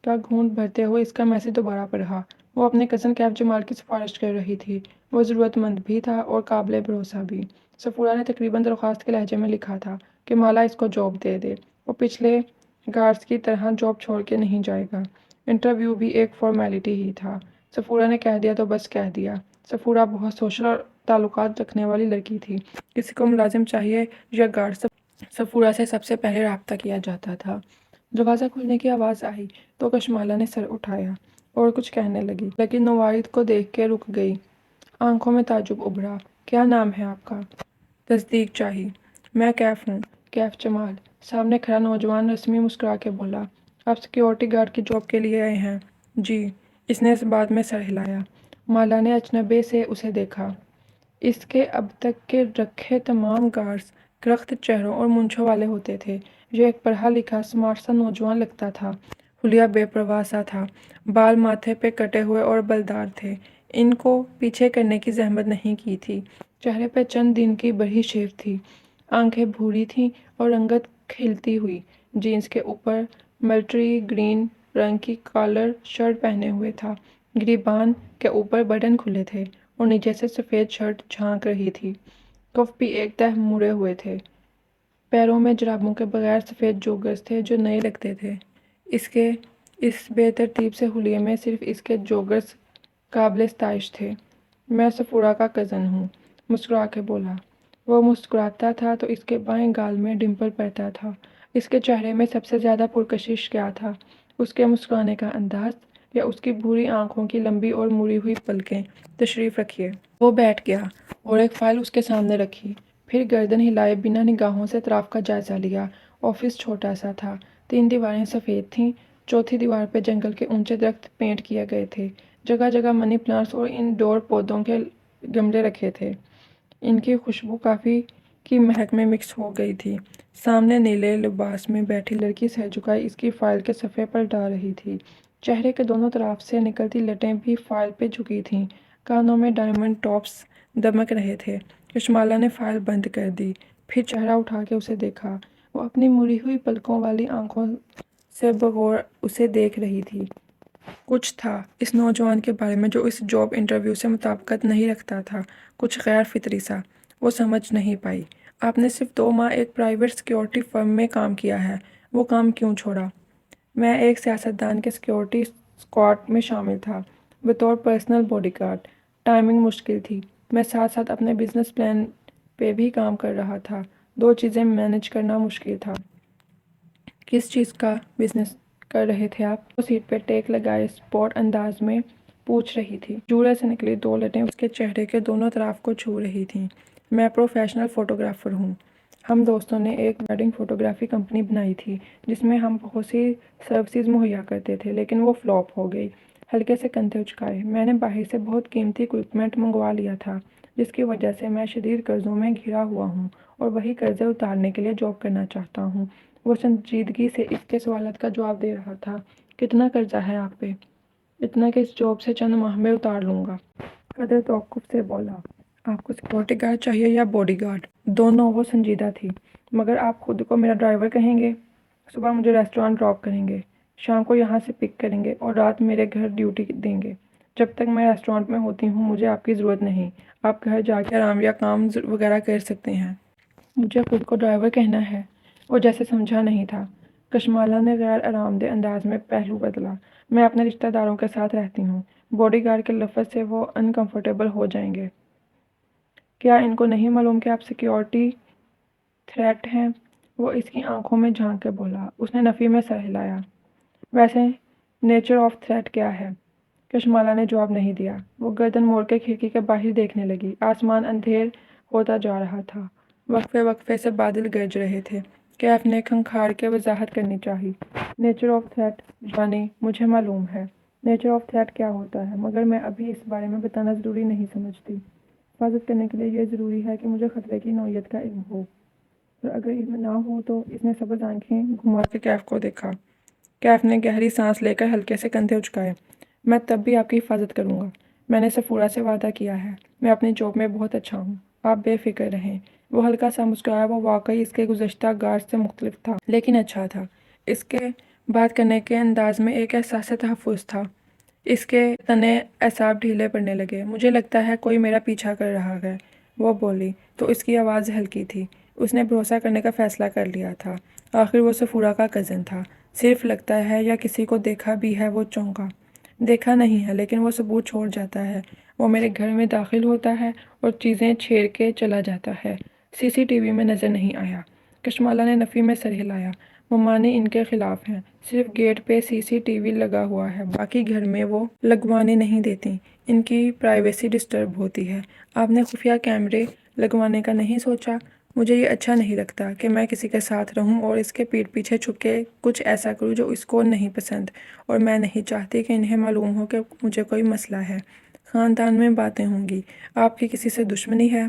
کا گھونٹ بھرتے ہوئے اس کا میسج دوبارہ پڑھا۔ وہ اپنے کزن کیف جمال کی سفارش کر رہی تھی۔ وہ ضرورت مند بھی تھا اور قابل بھروسہ بھی۔ صفورہ نے تقریباً درخواست کے لہجے میں لکھا تھا کہ مالا اس کو جاب دے دے، وہ پچھلے گارڈز کی طرح جاب چھوڑ کے نہیں جائے گا۔ انٹرویو بھی ایک فارمیلٹی ہی تھا۔ صفورہ نے کہہ دیا تو بس کہہ دیا۔ صفورہ بہت سوشل اور تعلقات رکھنے والی لڑکی تھی۔ کسی کو ملازم چاہیے یا گارڈ، صفورہ سے سب سے پہلے رابطہ کیا جاتا تھا۔ دروازہ کھلنے کی آواز آئی تو کشمالہ نے سر اٹھایا اور کچھ کہنے لگی، لیکن نوائد کو دیکھ کے رک گئی۔ آنکھوں میں تعجب ابھرا۔ کیا نام ہے آپ کا؟ تصدیق چاہی۔ میں کیف ہوں، کیف جمال۔ سامنے کھڑا نوجوان رسمی مسکرا کے بولا، آپ سیکیورٹی گارڈ کی جاب کے لیے آئے ہیں؟ جی۔ اس نے اس بات میں سر ہلایا۔ مالا نے اچنبے سے اسے دیکھا۔ اس کے اب تک کے رکھے تمام گارڈز کرخت چہروں اور مونچھوں والے ہوتے تھے۔ یہ ایک پڑھا لکھا سمارٹ سا نوجوان لگتا تھا۔ حلیہ بے پرواہ سا تھا، بال ماتھے پہ کٹے ہوئے اور بلدار تھے، ان کو پیچھے کرنے کی زحمت نہیں کی تھی۔ چہرے پہ چند دن کی بڑھی شیو تھی، آنکھیں بھوری تھیں اور رنگت کھلتی ہوئی۔ جینس کے اوپر ملٹری گرین رنگ کی کالر شرٹ پہنے ہوئے تھا، گریبان کے اوپر بٹن کھلے تھے اور نیچے سے سفید شرٹ جھانک رہی تھی۔ کف بھی ایک تہہ مڑے ہوئے تھے۔ پیروں میں جرابوں کے بغیر سفید جوگرز تھے جو نئے لگتے تھے۔ اس کے اس بے ترتیب سے حلیے میں صرف اس کے جوگرز قابل ستائش تھے۔ میں سفورہ کا کزن ہوں، مسکرا کے بولا۔ وہ مسکراتا تھا تو اس کے بائیں گال میں ڈمپل پڑتا تھا۔ اس کے چہرے میں سب سے زیادہ پرکشش کیا تھا، اس کے مسکرانے کا انداز یا اس کی بھوری آنکھوں کی لمبی اور مڑی ہوئی پلکیں؟ تشریف رکھیے۔ وہ بیٹھ گیا اور ایک فائل اس کے سامنے رکھی، پھر گردن ہلائے بنا نگاہوں سے اطراف کا جائزہ لیا۔ آفس چھوٹا سا تھا، 3 دیواریں سفید تھیں، چوتھی دیوار پہ جنگل کے اونچے درخت پینٹ کیے گئے تھے، جگہ جگہ منی پلانٹس اور انڈور پودوں کے گملے رکھے تھے۔ ان کی خوشبو کافی کی مہک میں مکس ہو گئی تھی۔ سامنے نیلے لباس میں بیٹھی لڑکی سر جھکائے اس کی فائل کے صفحے پر ڈال رہی تھی، چہرے کے دونوں طرف سے نکلتی لٹیں بھی فائل پہ جھکی تھیں، کانوں میں ڈائمنڈ ٹاپس دمک رہے تھے۔ کشمالا نے فائل بند کر دی، پھر چہرہ اٹھا کے اسے دیکھا۔ وہ اپنی مڑی ہوئی پلکوں والی آنکھوں سے بغور اسے دیکھ رہی تھی۔ کچھ تھا اس نوجوان کے بارے میں جو اس جاب انٹرویو سے مطابقت نہیں رکھتا تھا، کچھ غیر فطری سا۔ وہ سمجھ نہیں پائی۔ آپ نے صرف 2 ماہ ایک پرائیویٹ سیکیورٹی فرم میں کام کیا ہے، وہ کام کیوں چھوڑا؟ میں ایک سیاستدان کے سیکیورٹی اسکواڈ میں شامل تھا، بطور پرسنل باڈی گارڈ۔ ٹائمنگ مشکل تھی، میں ساتھ ساتھ اپنے بزنس پلان پہ بھی کام کر رہا تھا، 2 چیزیں مینج کرنا مشکل تھا۔ کس چیز کا بزنس کر رہے تھے آپ؟ وہ سیٹ پہ ٹیک لگائے اسپورٹ انداز میں پوچھ رہی تھی۔ جوڑے سے نکلی 2 لٹیں اس کے چہرے کے دونوں طرف کو چھو رہی تھیں۔ میں پروفیشنل فوٹوگرافر ہوں۔ ہم دوستوں نے ایک ویڈنگ فوٹوگرافی کمپنی بنائی تھی جس میں ہم بہت سی سروسز مہیا کرتے تھے، لیکن وہ فلاپ ہو گئی۔ ہلکے سے کندھے اچکائے۔ میں نے باہر سے بہت قیمتی اکوپمنٹ منگوا لیا تھا، جس کی وجہ سے میں شدید قرضوں میں گھرا ہوا ہوں اور وہی قرضے اتارنے کے لیے جاب کرنا چاہتا ہوں۔ وہ سنجیدگی سے اس کے سوالات کا جواب دے رہا تھا۔ کتنا قرضہ ہے آپ پہ؟ اتنا کہ اس جاب سے چند ماہ میں اتار لوں گا۔ قدر توقف سے بولا۔ آپ کو سیکورٹی گارڈ چاہیے یا باڈی گارڈ؟ دونوں۔ وہ سنجیدہ تھی۔ مگر آپ خود کو میرا ڈرائیور کہیں گے؟ صبح مجھے ریسٹورانٹ ڈراپ کریں گے، شام کو یہاں سے پک کریں گے اور رات میرے گھر ڈیوٹی دیں گے۔ جب تک میں ریسٹورانٹ میں ہوتی ہوں مجھے آپ کی ضرورت نہیں، آپ گھر جا کے آرام یا کام وغیرہ کر سکتے ہیں۔ مجھے خود کو ڈرائیور کہنا ہے؟ وہ جیسے سمجھا نہیں تھا۔ کشمالا نے غیر آرام دہ انداز میں پہلو بدلا۔ میں اپنے رشتہ داروں کے ساتھ رہتی ہوں۔ باڈی گارڈ کے لفظ سے وہ انکمفرٹیبل ہو جائیں گے۔ کیا ان کو نہیں معلوم کہ آپ سیکیورٹی تھریٹ ہیں؟ وہ اس کی آنکھوں میں جھانک کے بولا۔ اس نے نفی میں سر ہلایا۔ ویسے نیچر آف تھریٹ کیا ہے؟ کشمالا نے جواب نہیں دیا۔ وہ گردن موڑ کے کھڑکی کے باہر دیکھنے لگی۔ آسمان اندھیر ہوتا جا رہا تھا، وقفے وقفے سے بادل گرج رہے تھے۔ کیف نے کھنکھاڑ کے وضاحت کرنی چاہی۔ نیچر آف تھریٹ جانی مجھے معلوم ہے نیچر آف تھریٹ کیا ہوتا ہے، مگر میں ابھی اس بارے میں بتانا ضروری نہیں سمجھتی۔ حفاظت کرنے کے لیے یہ ضروری ہے کہ مجھے خطرے کی نوعیت کا علم ہو، اور اگر علم نہ ہو تو؟ اس نے سبز آنکھیں گھما کے کیف کو دیکھا۔ کیف نے گہری سانس لے کر ہلکے سے کندھے اچکائے۔ میں تب بھی آپ کی حفاظت کروں گا۔ میں نے سفورہ سے وعدہ کیا ہے۔ میں اپنی جاب میں بہت اچھا ہوں، آپ بے فکر رہیں۔ وہ ہلکا سا مسکرایا۔ وہ واقعی اس کے گزشتہ گارڈ سے مختلف تھا، لیکن اچھا تھا۔ اس کے بات کرنے کے انداز میں ایک احساس تحفظ تھا۔ اس کے تنے اعصاب ڈھیلے پڑنے لگے۔ مجھے لگتا ہے کوئی میرا پیچھا کر رہا ہے، وہ بولی تو اس کی آواز ہلکی تھی۔ اس نے بھروسہ کرنے کا فیصلہ کر لیا تھا۔ آخر وہ سفورہ کا کزن تھا۔ صرف لگتا ہے یا کسی کو دیکھا بھی ہے؟ وہ چونکا۔ دیکھا نہیں ہے، لیکن وہ ثبوت چھوڑ جاتا ہے۔ وہ میرے گھر میں داخل ہوتا ہے اور چیزیں چھیڑ کے چلا جاتا ہے۔ سی سی ٹی وی میں نظر نہیں آیا۔ کشمالا نے نفی میں سر ہلایا۔ ممانی ان کے خلاف ہیں، صرف گیٹ پہ سی سی ٹی وی لگا ہوا ہے، باقی گھر میں وہ لگوانے نہیں دیتی۔ ان کی پرائیویسی ڈسٹرب ہوتی ہے۔ آپ نے خفیہ کیمرے لگوانے کا نہیں سوچا؟ مجھے یہ اچھا نہیں لگتا کہ میں کسی کے ساتھ رہوں اور اس کے پیٹھ پیچھے چھپ کے کچھ ایسا کروں جو اس کو نہیں پسند، اور میں نہیں چاہتی کہ انہیں معلوم ہو کہ مجھے کوئی مسئلہ ہے۔ خاندان میں باتیں ہوں گی۔ آپ کی کسی سے دشمنی ہے؟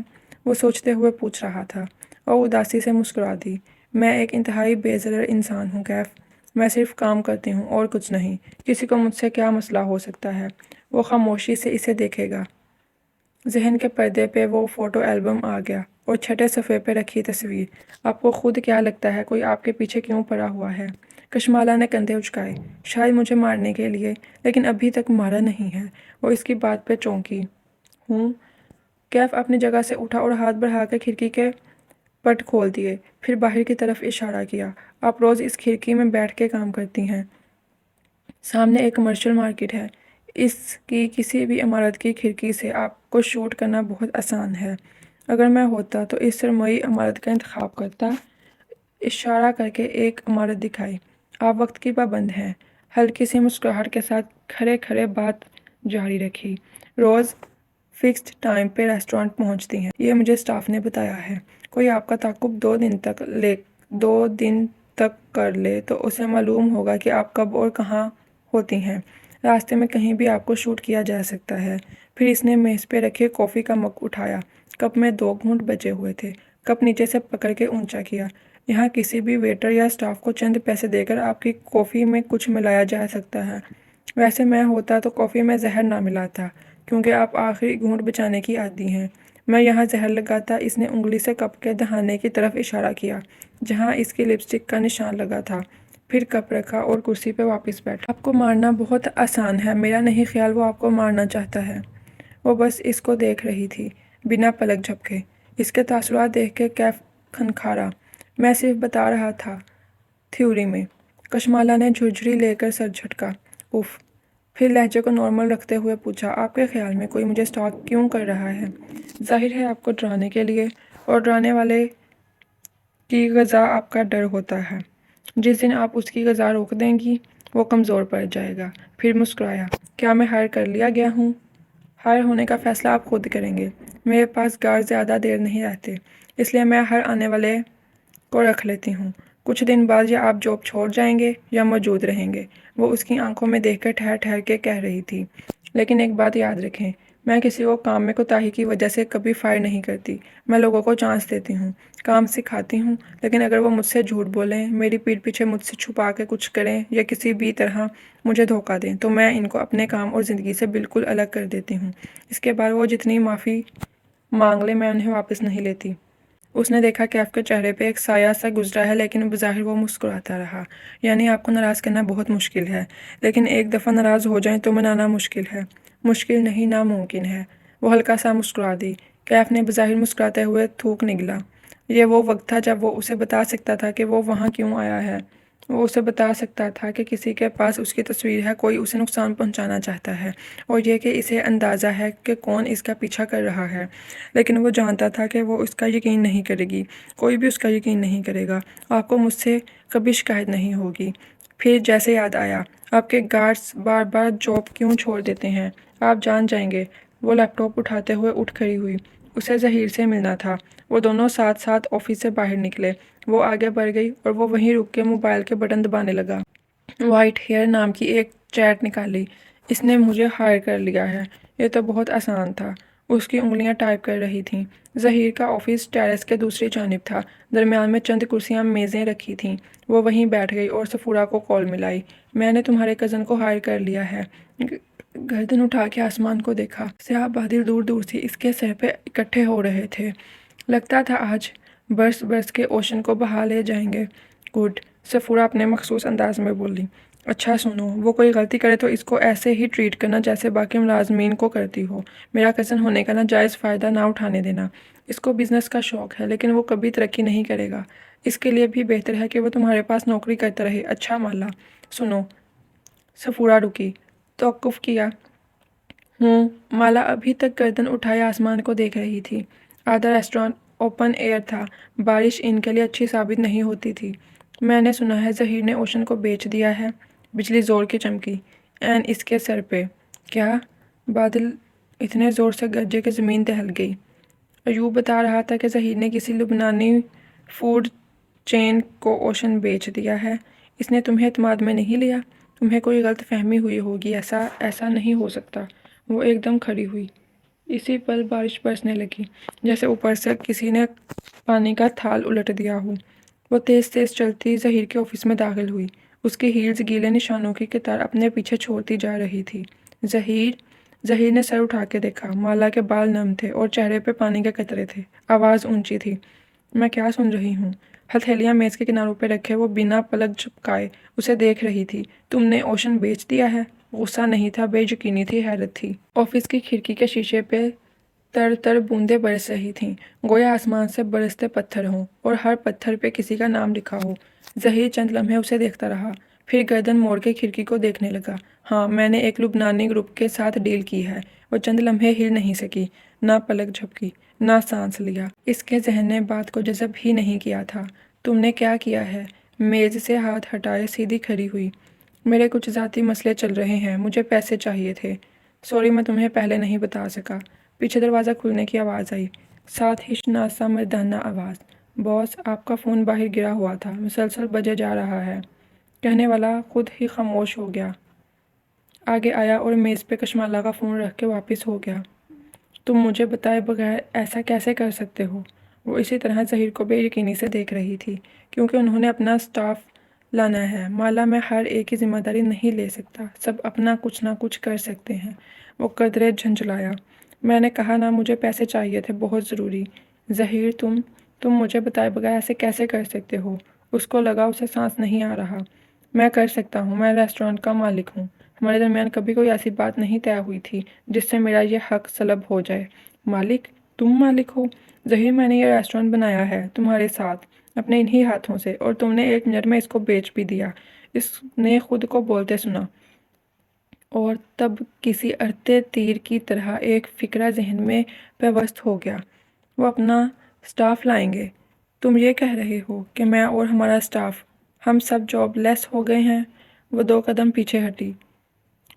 وہ سوچتے ہوئے پوچھ رہا تھا، اور اداسی سے مسکرا دی۔ میں ایک انتہائی بے ضرر انسان ہوں کیف۔ میں صرف کام کرتی ہوں اور کچھ نہیں۔ کسی کو مجھ سے کیا مسئلہ ہو سکتا ہے؟ وہ خاموشی سے اسے دیکھے گا۔ ذہن کے پردے پہ وہ فوٹو البم آ گیا اور چھٹے صفحے پہ رکھی تصویر۔ آپ کو خود کیا لگتا ہے کوئی آپ کے پیچھے کیوں پڑا ہوا ہے؟ کشمالا نے کندھے اچکائے۔ شاید مجھے مارنے کے لیے، لیکن ابھی تک مارا نہیں ہے۔ وہ اس کی بات پہ چونکی۔ ہوں؟ کیف اپنی جگہ سے اٹھا اور ہاتھ بڑھا کے کھڑکی کے پٹ کھول دیے، پھر باہر کی طرف اشارہ کیا۔ آپ روز اس کھڑکی میں بیٹھ کے کام کرتی ہیں؟ سامنے ایک کمرشل مارکیٹ ہے، اس کی کسی بھی عمارت کی کھڑکی سے آپ کو شوٹ کرنا بہت آسان ہے۔ اگر میں ہوتا تو اس سرمئی عمارت کا انتخاب کرتا۔ اشارہ کر کے ایک عمارت دکھائی۔ آپ وقت کی پابند ہیں۔ ہلکی سی مسکراہٹ کے ساتھ کھڑے کھڑے بات جاری رکھی۔ روز فکسڈ ٹائم پہ ریسٹورانٹ پہنچتی ہیں، یہ مجھے اسٹاف نے بتایا ہے۔ کوئی آپ کا تعاقب 2 دن تک کر لے تو اسے معلوم ہوگا کہ آپ کب اور کہاں ہوتی ہیں۔ راستے میں کہیں بھی آپ کو شوٹ کیا جا سکتا ہے۔ پھر اس نے میز پہ رکھے کافی کا مگ اٹھایا۔ کپ میں 2 گھونٹ بچے ہوئے تھے۔ کپ نیچے سے پکڑ کے اونچا کیا۔ یہاں کسی بھی ویٹر یا اسٹاف کو چند پیسے دے کر آپ کی کافی میں کچھ ملایا جا سکتا ہے۔ ویسے میں ہوتا تو کافی میں زہر نہ ملاتا، کیونکہ آپ آخری گھونٹ بچانے کی عادی ہیں۔ میں یہاں زہر لگاتا۔ اس نے انگلی سے کپ کے دہانے کی طرف اشارہ کیا، جہاں اس کی لپسٹک کا نشان لگا تھا۔ پھر کپ رکھا اور کرسی پہ واپس بیٹھا۔ آپ کو مارنا بہت آسان ہے، میرا نہیں خیال وہ آپ کو مارنا چاہتا ہے۔ وہ بس اس کو دیکھ رہی تھی، بنا پلک جھپکے۔ اس کے تاثرات دیکھ کے کیف کھنکھارا۔ میں صرف بتا رہا تھا، تھیوری میں۔ کشمالہ نے جھرجھری لے کر سر جھٹکا۔ اف۔ پھر لہجے کو نارمل رکھتے ہوئے پوچھا، آپ کے خیال میں کوئی مجھے سٹاک کیوں کر رہا ہے؟ ظاہر ہے آپ کو ڈرانے کے لیے، اور ڈرانے والے کی غذا آپ کا ڈر ہوتا ہے۔ جس دن آپ اس کی غذا روک دیں گی، وہ کمزور پڑ جائے گا۔ پھر مسکرایا۔ کیا میں ہائر کر لیا گیا ہوں؟ ہائر ہونے کا فیصلہ آپ خود کریں گے۔ میرے پاس گارڈ زیادہ دیر نہیں رہتے، اس لیے میں ہر آنے والے کو رکھ لیتی ہوں۔ کچھ دن بعد یا آپ جاب چھوڑ جائیں گے یا موجود رہیں گے۔ وہ اس کی آنکھوں میں دیکھ کر ٹھہر ٹھہر کے کہہ رہی تھی، لیکن ایک بات یاد رکھیں، میں کسی کو کام میں کوتاہی کی وجہ سے کبھی فائر نہیں کرتی۔ میں لوگوں کو چانس دیتی ہوں، کام سکھاتی ہوں، لیکن اگر وہ مجھ سے جھوٹ بولیں، میری پیٹھ پیچھے مجھ سے چھپا کے کچھ کریں یا کسی بھی طرح مجھے دھوکہ دیں تو میں ان کو اپنے کام اور زندگی سے بالکل الگ کر دیتی ہوں۔ اس کے بعد وہ جتنی معافی مانگ لیں میں انہیں واپس نہیں لیتی۔ اس نے دیکھا کیف کے چہرے پہ ایک سایہ سا گزرا ہے، لیکن بظاہر وہ مسکراتا رہا۔ یعنی آپ کو ناراض کرنا بہت مشکل ہے، لیکن ایک دفعہ ناراض ہو جائیں تو منانا مشکل ہے۔ مشکل نہیں، ناممکن ہے۔ وہ ہلکا سا مسکرا دی۔ کیف نے بظاہر مسکراتے ہوئے تھوک نگلا۔ یہ وہ وقت تھا جب وہ اسے بتا سکتا تھا کہ وہ وہاں کیوں آیا ہے۔ وہ اسے بتا سکتا تھا کہ کسی کے پاس اس کی تصویر ہے، کوئی اسے نقصان پہنچانا چاہتا ہے، اور یہ کہ اسے اندازہ ہے کہ کون اس کا پیچھا کر رہا ہے۔ لیکن وہ جانتا تھا کہ وہ اس کا یقین نہیں کرے گی، کوئی بھی اس کا یقین نہیں کرے گا۔ آپ کو مجھ سے کبھی شکایت نہیں ہوگی۔ پھر جیسے یاد آیا، آپ کے گارڈز بار بار جاب کیوں چھوڑ دیتے ہیں؟ آپ جان جائیں گے۔ وہ لیپ ٹاپ اٹھاتے ہوئے اٹھ کھڑی ہوئی۔ اسے ظہیر سے ملنا تھا۔ وہ دونوں ساتھ ساتھ آفس سے باہر نکلے۔ وہ آگے بڑھ گئی اور وہ وہیں رک کے موبائل کے بٹن دبانے لگا۔ وائٹ ہیئر نام کی ایک چیٹ نکالی۔ اس نے مجھے ہائر کر لیا ہے۔ یہ تو بہت آسان تھا۔ اس کی انگلیاں ٹائپ کر رہی تھیں۔ ظہیر کا آفس ٹیرس کے دوسری جانب تھا۔ درمیان میں چند کرسیاں میزیں رکھی تھیں۔ وہ وہیں بیٹھ گئی اور سفورہ کو کال ملائی۔ میں نے تمہارے کزن کو ہائر کر لیا ہے۔ گردن اٹھا کے آسمان کو دیکھا۔ سیاہ بادل دور دور سے اس کے سر پہ اکٹھے ہو رہے تھے۔ لگتا تھا آج برس برس کے اوشن کو بہا لے جائیں گے۔ گڈ، سفورہ اپنے مخصوص انداز میں بولی۔ اچھا سنو، وہ کوئی غلطی کرے تو اس کو ایسے ہی ٹریٹ کرنا جیسے باقی ملازمین کو کرتی ہو۔ میرا کزن ہونے کا ناجائز فائدہ نہ اٹھانے دینا۔ اس کو بزنس کا شوق ہے، لیکن وہ کبھی ترقی نہیں کرے گا۔ اس کے لیے بھی بہتر ہے کہ وہ تمہارے پاس نوکری کرتا رہے۔ اچھا مالا، سنو۔ سفورہ رکی، توقف کیا۔ مالا ابھی تک گردن اٹھائے آسمان کو دیکھ رہی تھی۔ آدھا ریسٹورانٹ اوپن ایئر تھا۔ بارش ان کے لیے اچھی ثابت نہیں ہوتی تھی۔ میں نے سنا ہے ظہیر نے اوشن کو بیچ دیا ہے۔ بجلی زور کی چمکی این اس کے سر پہ۔ کیا؟ بادل اتنے زور سے گرجے کہ زمین دہل گئی۔ ایوب بتا رہا تھا کہ ظہیر نے کسی لبنانی فوڈ چین کو اوشن بیچ دیا ہے۔ اس نے تمہیں اعتماد میں نہیں لیا؟ تمہیں کوئی غلط فہمی ہوئی ہوگی۔ ایسا نہیں ہو سکتا۔ وہ ایک دم کھڑی ہوئی۔ اسی پل بارش برسنے لگی، جیسے اوپر سے کسی نے پانی کا تھال الٹ دیا ہو۔ وہ تیز تیز چلتی ظہیر کے آفس میں داخل ہوئی۔ اس کی ہیلز گیلے نشانوں کی قطار اپنے پیچھے چھوڑتی جا رہی تھی۔ ظہیر نے سر اٹھا کے دیکھا۔ مالا کے بال نم تھے اور چہرے پہ پانی کے قطرے تھے۔ آواز اونچی تھی۔ میں کیا سن رہی ہوں؟ ہتھیلیاں میز کے کناروں پہ رکھے وہ بنا پلک جھپکائے اسے دیکھ رہی تھی۔ تم نے اوشن بیچ دیا ہے؟ غصہ نہیں تھا، بے یقینی تھی، حیرت تھی۔ آفس کی کھڑکی کے شیشے پہ تر تر بوندیں برس رہی تھیں، گویا آسمان سے برستے پتھر ہوں اور ہر پتھر پہ کسی کا نام لکھا ہو۔ ظہیر چند لمحے اسے دیکھتا رہا، پھر گردن موڑ کے کھڑکی کو دیکھنے لگا۔ ہاں، میں نے ایک لبنانی گروپ کے ساتھ ڈیل کی ہے۔ وہ چند لمحے ہل نہیں سکی، نہ پلک جھپکی، نہ سانس لیا۔ اس کے ذہن نے بات کو جذب ہی نہیں کیا تھا۔ تم نے کیا کیا ہے؟ میز سے ہاتھ ہٹائے سیدھی کھڑی ہوئی۔ میرے کچھ ذاتی مسئلے چل رہے ہیں، مجھے پیسے چاہیے تھے۔ سوری، میں تمہیں پہلے نہیں بتا سکا۔ پیچھے دروازہ کھلنے کی آواز آئی، ساتھ ہی شناسا مردانہ آواز، باس، آپ کا فون باہر گرا ہوا تھا، مسلسل بجے جا رہا ہے۔ کہنے والا خود ہی خاموش ہو گیا، آگے آیا اور میز پہ کشمالہ کا فون رکھ کے واپس ہو گیا۔ تم مجھے بتائے بغیر ایسا کیسے کر سکتے ہو؟ وہ اسی طرح ظہیر کو بے یقینی سے دیکھ رہی تھی، کیونکہ انہوں نے اپنا سٹاف لانا ہے۔ مالا، میں ہر ایک کی ذمہ داری نہیں لے سکتا، سب اپنا کچھ نہ کچھ کر سکتے ہیں۔ وہ قدرے جھنجھلایا۔ میں نے کہا نا، مجھے پیسے چاہیے تھے، بہت ضروری۔ ظہیر، تم مجھے بتائے بغیر ایسے کیسے کر سکتے ہو؟ اس کو لگا اسے سانس نہیں آ رہا۔ میں کر سکتا ہوں، میں ریسٹورانٹ کا مالک ہوں۔ ہمارے درمیان کبھی کوئی ایسی بات نہیں طے ہوئی تھی جس سے میرا یہ حق سلب ہو جائے۔ مالک؟ تم مالک ہو؟ ظہیر، میں نے یہ ریسٹورانٹ بنایا ہے تمہارے ساتھ، اپنے انہی ہاتھوں سے، اور تم نے ایک منٹ میں اس کو بیچ بھی دیا۔ اس نے خود کو بولتے سنا، اور تب کسی اڑتے تیر کی طرح ایک فکرہ ذہن میں پیوست ہو گیا۔ وہ اپنا سٹاف لائیں گے؟ تم یہ کہہ رہے ہو کہ میں اور ہمارا سٹاف، ہم سب جاب لیس ہو گئے ہیں؟ وہ 2 قدم پیچھے ہٹی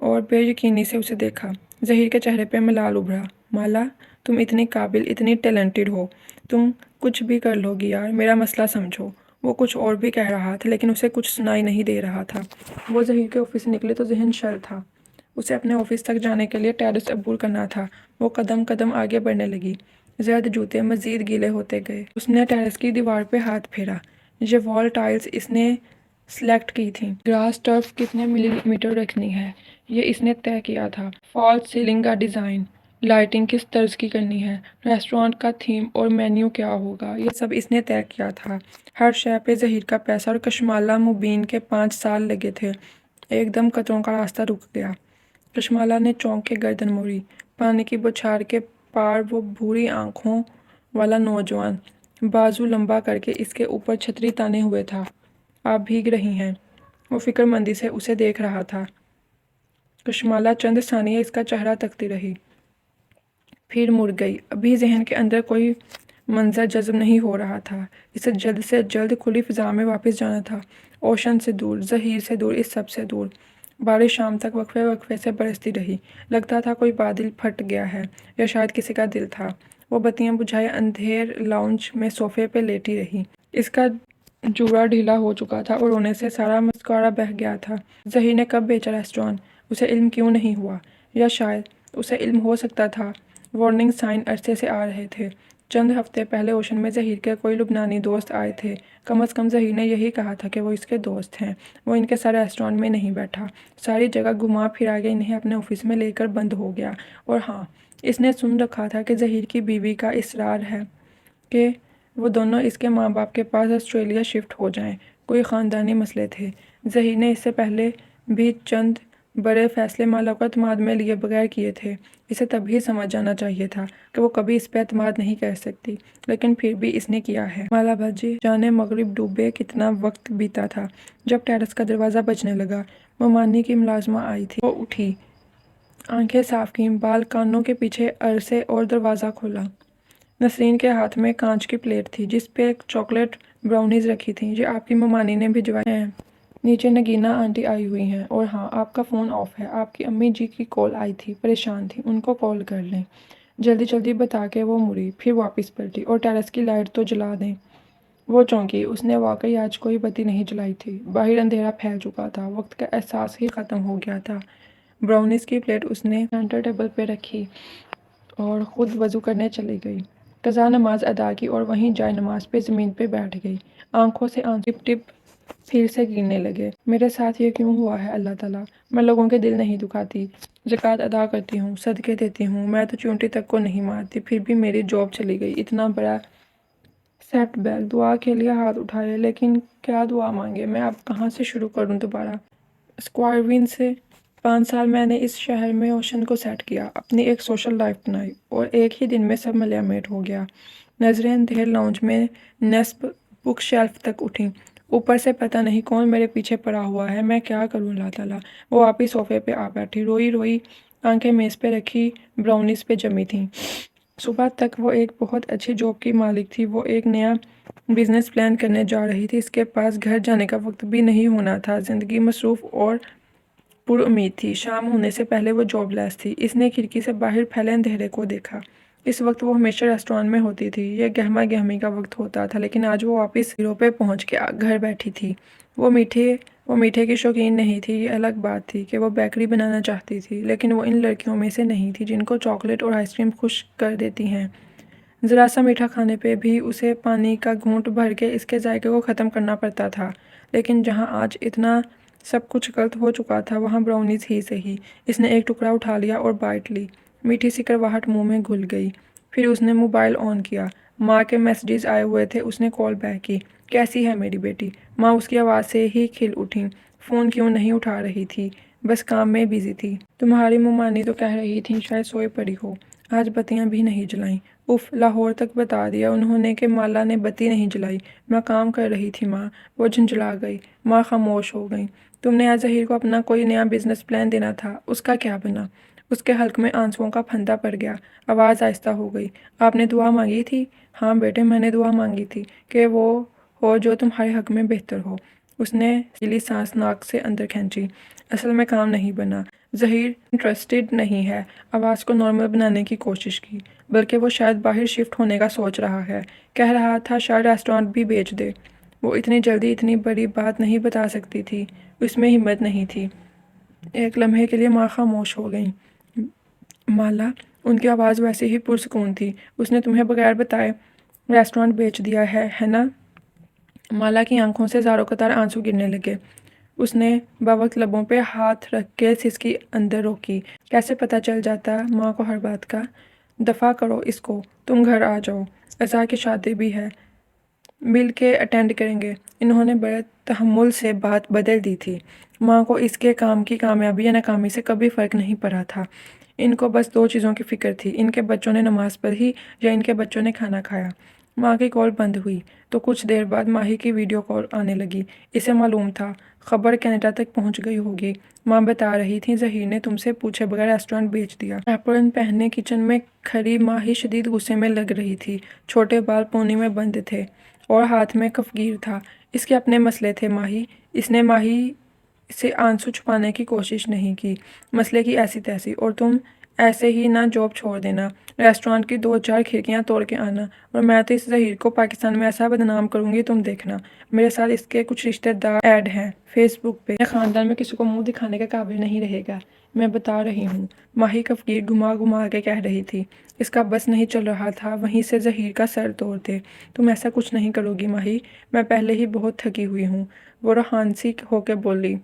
اور بے یقینی سے اسے دیکھا۔ ظہیر کے چہرے پہ ملال ابھرا۔ مالا، تم اتنی قابل، اتنی ٹیلنٹڈ ہو، تم کچھ بھی کر لو گی یار، میرا مسئلہ سمجھو۔ وہ کچھ اور بھی کہہ رہا تھا، لیکن اسے کچھ سنائی نہیں دے رہا تھا۔ وہ ظہیر کے آفس سے نکلے تو ذہن شل تھا۔ اسے اپنے آفس تک جانے کے لیے ٹیرس عبور کرنا تھا۔ وہ قدم قدم آگے بڑھنے لگی۔ زرد جوتے مزید گیلے ہوتے گئے۔ اس نے ٹیرس کی دیوار پہ ہاتھ پھیرا۔ یہ وال ٹائلز اس نے سلیکٹ کی تھیں۔ گراس ٹرف کتنے ملی میٹر رکھنی ہے، یہ اس نے طے کیا تھا۔ فالس سیلنگ کا ڈیزائن، لائٹنگ کس طرز کی کرنی ہے، ریسٹورانٹ کا تھیم اور مینیو کیا ہوگا، یہ سب اس نے طے کیا تھا۔ ہر شے پہ ظہیر کا پیسہ اور کشمالہ مبین کے 5 سال لگے تھے۔ ایک دم قطروں کا راستہ رک گیا۔ کشمالہ نے چونک کے گردن موڑی۔ پانی کی بوچھار کے پار وہ بھوری آنکھوں والا نوجوان بازو لمبا کر کے اس کے اوپر چھتری تانے ہوئے تھا۔ آپ بھیگ رہی ہیں۔ وہ فکر مندی سے اسے دیکھ رہا تھا۔ کشمالہ چند ثانیے اس کا چہرہ تکتی رہی، پھر مڑ گئی۔ ابھی ذہن کے اندر کوئی منظر جذب نہیں ہو رہا تھا۔ اسے جلد سے جلد کھلی فضا میں واپس جانا تھا، اوشن سے دور، ظہیر سے دور، اس سب سے دور۔ بارش شام تک وقفے وقفے سے برستی رہی۔ لگتا تھا کوئی بادل پھٹ گیا ہے، یا شاید کسی کا دل تھا۔ وہ بتیاں بجھائے اندھیر لاؤنج میں صوفے پہ لیٹی رہی۔ اس کا جوڑا ڈھیلا ہو چکا تھا اور رونے سے سارا مسکارا بہہ گیا تھا۔ ظہیر نے کب بیچا ریسٹورانٹ؟ اسے علم کیوں نہیں ہوا؟ یا شاید اسے علم ہو سکتا تھا۔ وارننگ سائن عرصے سے آ رہے تھے۔ چند ہفتے پہلے اوشن میں ظہیر کے کوئی لبنانی دوست آئے تھے۔ کم از کم ظہیر نے یہی کہا تھا کہ وہ اس کے دوست ہیں۔ وہ ان کے ساتھ ریسٹورانٹ میں نہیں بیٹھا، ساری جگہ گھما پھرا کے انہیں اپنے آفس میں لے کر بند ہو گیا۔ اور ہاں، اس نے سن رکھا تھا کہ ظہیر کی بیوی کا اصرار ہے کہ وہ دونوں اس کے ماں باپ کے پاس آسٹریلیا شفٹ ہو جائیں۔ کوئی خاندانی مسئلے تھے۔ ظہیر نے اس سے پہلے بھی چند بڑے فیصلے مالا کو اعتماد میں لیے بغیر کیے تھے۔ اسے تب ہی سمجھ جانا چاہیے تھا کہ وہ کبھی اس پہ اعتماد نہیں کر سکتی، لیکن پھر بھی اس نے کیا ہے۔ مالا بھجی جانے مغرب ڈوبے کتنا وقت بیتا تھا جب ٹیرس کا دروازہ بجنے لگا۔ ممانی کی ملازمہ آئی تھی۔ وہ اٹھی، آنکھیں صاف کیں، بال کانوں کے پیچھے عرصے اور دروازہ کھولا۔ نسرین کے ہاتھ میں کانچ کی پلیٹ تھی جس پہ چاکلیٹ براؤنیز رکھی تھیں۔ یہ آپ کی ممانی نے بھجوائی ہیں۔ نیچے نگینا آنٹی آئی ہوئی ہیں، اور ہاں، آپ کا فون آف ہے۔ آپ کی امی جی کی کال آئی تھی، پریشان تھی، ان کو کال کر لیں۔ جلدی جلدی بتا کے وہ مڑی، پھر واپس پلٹی، اور ٹیرس کی لائٹ تو جلا دیں۔ وہ چونکی، اس نے واقعی آج کوئی بتی نہیں جلائی تھی۔ باہر اندھیرا پھیل چکا تھا، وقت کا احساس ہی ختم ہو گیا تھا۔ براؤنیز کی پلیٹ اس نے سینٹر ٹیبل پہ رکھی اور خود وضو کرنے چلی گئی۔ قضا نماز ادا کی اور وہیں جائے نماز پہ زمین پہ بیٹھ گئی۔ آنکھوں سے آنسو ٹپ ٹپ پھر سے گرنے لگے۔ میرے ساتھ یہ کیوں ہوا ہے اللہ تعالیٰ؟ میں لوگوں کے دل نہیں دکھاتی، زکوٰۃ ادا کرتی ہوں، صدقے دیتی ہوں، میں تو چونٹی تک کو نہیں مارتی، پھر بھی میری جاب چلی گئی، اتنا بڑا سیٹ بیک۔ دعا کے لیے ہاتھ اٹھائے، لیکن کیا دعا مانگے؟ میں اب کہاں سے شروع کروں دوبارہ؟ اسکوائرون سے 5 سال میں نے اس شہر میں اوشن کو سیٹ کیا، اپنی ایک سوشل لائف بنائی، اور ایک ہی دن میں سب ملیا میٹ ہو گیا۔ نظریں اندھیر لاؤنج میں نصب بک شیلف تک اٹھیں، اوپر سے پتہ نہیں کون میرے پیچھے پڑا ہوا ہے، میں کیا کروں اللہ تعالیٰ۔ وہ واپس صوفے پہ آ بیٹھی، روئی روئی آنکھیں میز پہ رکھی براؤنیز پہ جمی تھیں۔ صبح تک وہ ایک بہت اچھی جاب کی مالک تھی، وہ ایک نیا بزنس پلان کرنے جا رہی تھی، اس کے پاس گھر جانے کا وقت بھی نہیں ہونا تھا، زندگی مصروف اور پر امید تھی۔ شام ہونے سے پہلے وہ جاب لیس تھی۔ اس نے کھڑکی سے باہر پھیلے اندھیرے کو دیکھا۔ اس وقت وہ ہمیشہ ریسٹورانٹ میں ہوتی تھی، یہ گہما گہمی کا وقت ہوتا تھا، لیکن آج وہ واپس زیرو پہ پہنچ کے گھر بیٹھی تھی۔ وہ میٹھے کی شوقین نہیں تھی، یہ الگ بات تھی کہ وہ بیکری بنانا چاہتی تھی، لیکن وہ ان لڑکیوں میں سے نہیں تھی جن کو چاکلیٹ اور آئس کریم خوش کر دیتی ہیں۔ ذرا سا میٹھا کھانے پہ بھی اسے پانی کا گھونٹ بھر کے اس کے ذائقے کو ختم کرنا پڑتا تھا، لیکن جہاں آج اتنا سب کچھ غلط ہو چکا تھا وہاں براؤنیز ہی صحیح۔ اس نے ایک ٹکڑا اٹھا لیا اور بائٹ لی، میٹھی سی کڑواہٹ منہ میں گھل گئی۔ پھر اس نے موبائل آن کیا، ماں کے میسیجز آئے ہوئے تھے، اس نے کال بیک کی۔ کیسی ہے میری بیٹی؟ ماں اس کی آواز سے ہی کھل اٹھیں۔ فون کیوں نہیں اٹھا رہی تھی؟ بس کام میں بیزی تھی۔ تمہاری ممانی تو کہہ رہی تھی شاید سوئی پڑی ہو، آج بتیاں بھی نہیں جلائیں۔ اف، لاہور تک بتا دیا انہوں نے کہ مالا نے بتی نہیں جلائی۔ میں کام کر رہی تھی ماں۔ وہ جھنجھلا گئی۔ ماں خاموش ہو گئی۔ تم نے آج ظہیر کو اپنا کوئی نیا بزنس پلان دینا تھا، اس کا کیا بنا؟ اس کے حلق میں آنسوؤں کا پھندا پڑ گیا، آواز آہستہ ہو گئی۔ آپ نے دعا مانگی تھی؟ ہاں بیٹے، میں نے دعا مانگی تھی کہ وہ ہو جو تمہارے حق میں بہتر ہو۔ اس نے سیلی سانس ناک سے اندر کھینچی۔ اصل میں کام نہیں بنا۔ ظہیر انٹرسٹڈ نہیں ہے۔ آواز کو نارمل بنانے کی کوشش کی۔ بلکہ وہ شاید باہر شفٹ ہونے کا سوچ رہا ہے، کہہ رہا تھا شاید ریسٹورانٹ بھی بیچ دے۔ وہ اتنی جلدی اتنی بڑی بات نہیں بتا سکتی تھی، اس میں ہمت نہیں تھی۔ ایک لمحے کے لیے ماں خاموش ہو گئیں۔ مالا، ان کی آواز ویسے ہی پرسکون تھی، اس نے تمہیں بغیر بتائے ریسٹورانٹ بیچ دیا ہے نا؟ مالا کی آنکھوں سے زاروں قطار آنسو گرنے لگے۔ اس نے باوقت لبوں پہ ہاتھ رکھ کے سسکی اندر روکی۔ کیسے پتہ چل جاتا ماں کو ہر بات کا؟ دفع کرو اس کو، تم گھر آ جاؤ، عزا کی شادی بھی ہے، مل کے اٹینڈ کریں گے۔ انہوں نے بڑے تحمل سے بات بدل دی تھی۔ ماں کو اس کے کام کی کامیابی یا ناکامی سے کبھی فرق نہیں پڑا تھا، ان کو بس دو چیزوں کی فکر تھی، ان کے بچوں نے نماز پڑھی یا ان کے بچوں نے کھانا کھایا۔ ماں کی کال بند ہوئی تو کچھ دیر بعد ماہی کی ویڈیو کال آنے لگی۔ اسے معلوم تھا خبر کینیڈا تک پہنچ گئی ہوگی۔ ماں بتا رہی تھی ظہیر نے تم سے پوچھے بغیر ریسٹورانٹ بیچ دیا۔ ایپرن پہنے کچن میں کھڑی ماہی شدید غصے میں لگ رہی تھی، چھوٹے بال پونی میں بند تھے اور ہاتھ میں کفگیر تھا۔ اس کے اپنے مسئلے تھے ماہی۔ اس نے ماہی سے آنسو چھپانے کی کوشش نہیں کی۔ مسئلے کی ایسی تیسی، اور تم ایسے ہی نہ جاب چھوڑ دینا، ریسٹورانٹ کی 2-4 کھڑکیاں توڑ کے آنا، اور میں تو اس ظہیر کو پاکستان میں ایسا بدنام کروں گی تم دیکھنا۔ میرے ساتھ اس کے کچھ رشتہ دار ایڈ ہیں فیس بک پہ، میرے خاندان میں کسی کو منہ دکھانے کے قابل نہیں رہے گا، میں بتا رہی ہوں۔ ماہی کفگیر گھما گھما کے کہہ رہی تھی۔ اس کا بس نہیں چل رہا تھا وہیں سے ظہیر کا سر توڑ دے۔ تم ایسا کچھ نہیں کرو گی ماہی، میں پہلے ہی بہت تھکی ہوئی ہوں، وہ روحانسی ہو کے بولی۔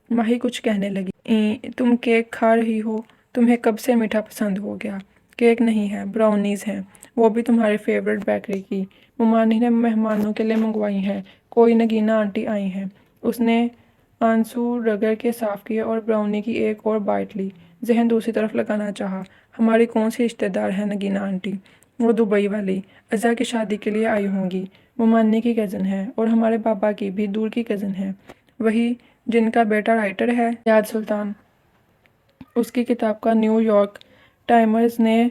ماہی کچھ کہنے لگی۔ تم کیک کھا رہی ہو؟ تمہیں کب سے میٹھا پسند ہو گیا؟ کیک نہیں ہے، براؤنیز ہیں، وہ بھی تمہارے فیورٹ بیکری کی، ممانی نے مہمانوں کے لیے منگوائی ہیں، کوئی نگینا آنٹی آئی ہیں۔ اس نے آنسو رگڑ کے صاف کیے اور براؤنی کی ایک اور بائٹ لی، ذہن دوسری طرف لگانا چاہا۔ ہماری کون سی رشتہ دار ہے نگینا آنٹی؟ وہ دبئی والی، عزا کی شادی کے لیے آئی ہوں گی، ممانی کی کزن ہے، اور ہمارے پاپا کی بھی دور کی کزن ہے، وہی جن کا بیٹا رائٹر ہے، زیاد سلطان۔ اس کی کتاب کا نیو یارک ٹائمز نے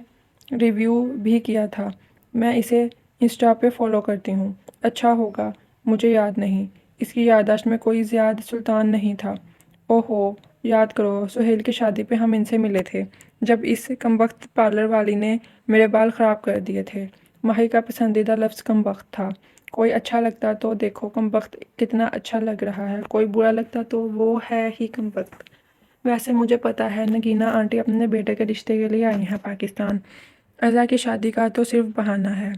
ریویو بھی کیا تھا، میں اسے انسٹا پہ فالو کرتی ہوں۔ اچھا ہوگا، مجھے یاد نہیں، اس کی یادداشت میں کوئی زیاد سلطان نہیں تھا۔ اوہو، یاد کرو، سہیل کی شادی پہ ہم ان سے ملے تھے، جب اس کمبخت پارلر والی نے میرے بال خراب کر دیے تھے۔ ماہی کا پسندیدہ لفظ کمبخت تھا۔ کوئی اچھا لگتا تو دیکھو کمبخت کتنا اچھا لگ رہا ہے، کوئی برا لگتا تو وہ ہے ہی کمبخت۔ ویسے مجھے پتا ہے نگینا آنٹی اپنے بیٹے کے رشتے کے لیے آئی ہیں پاکستان، عزا کی شادی کا تو صرف بہانہ ہے۔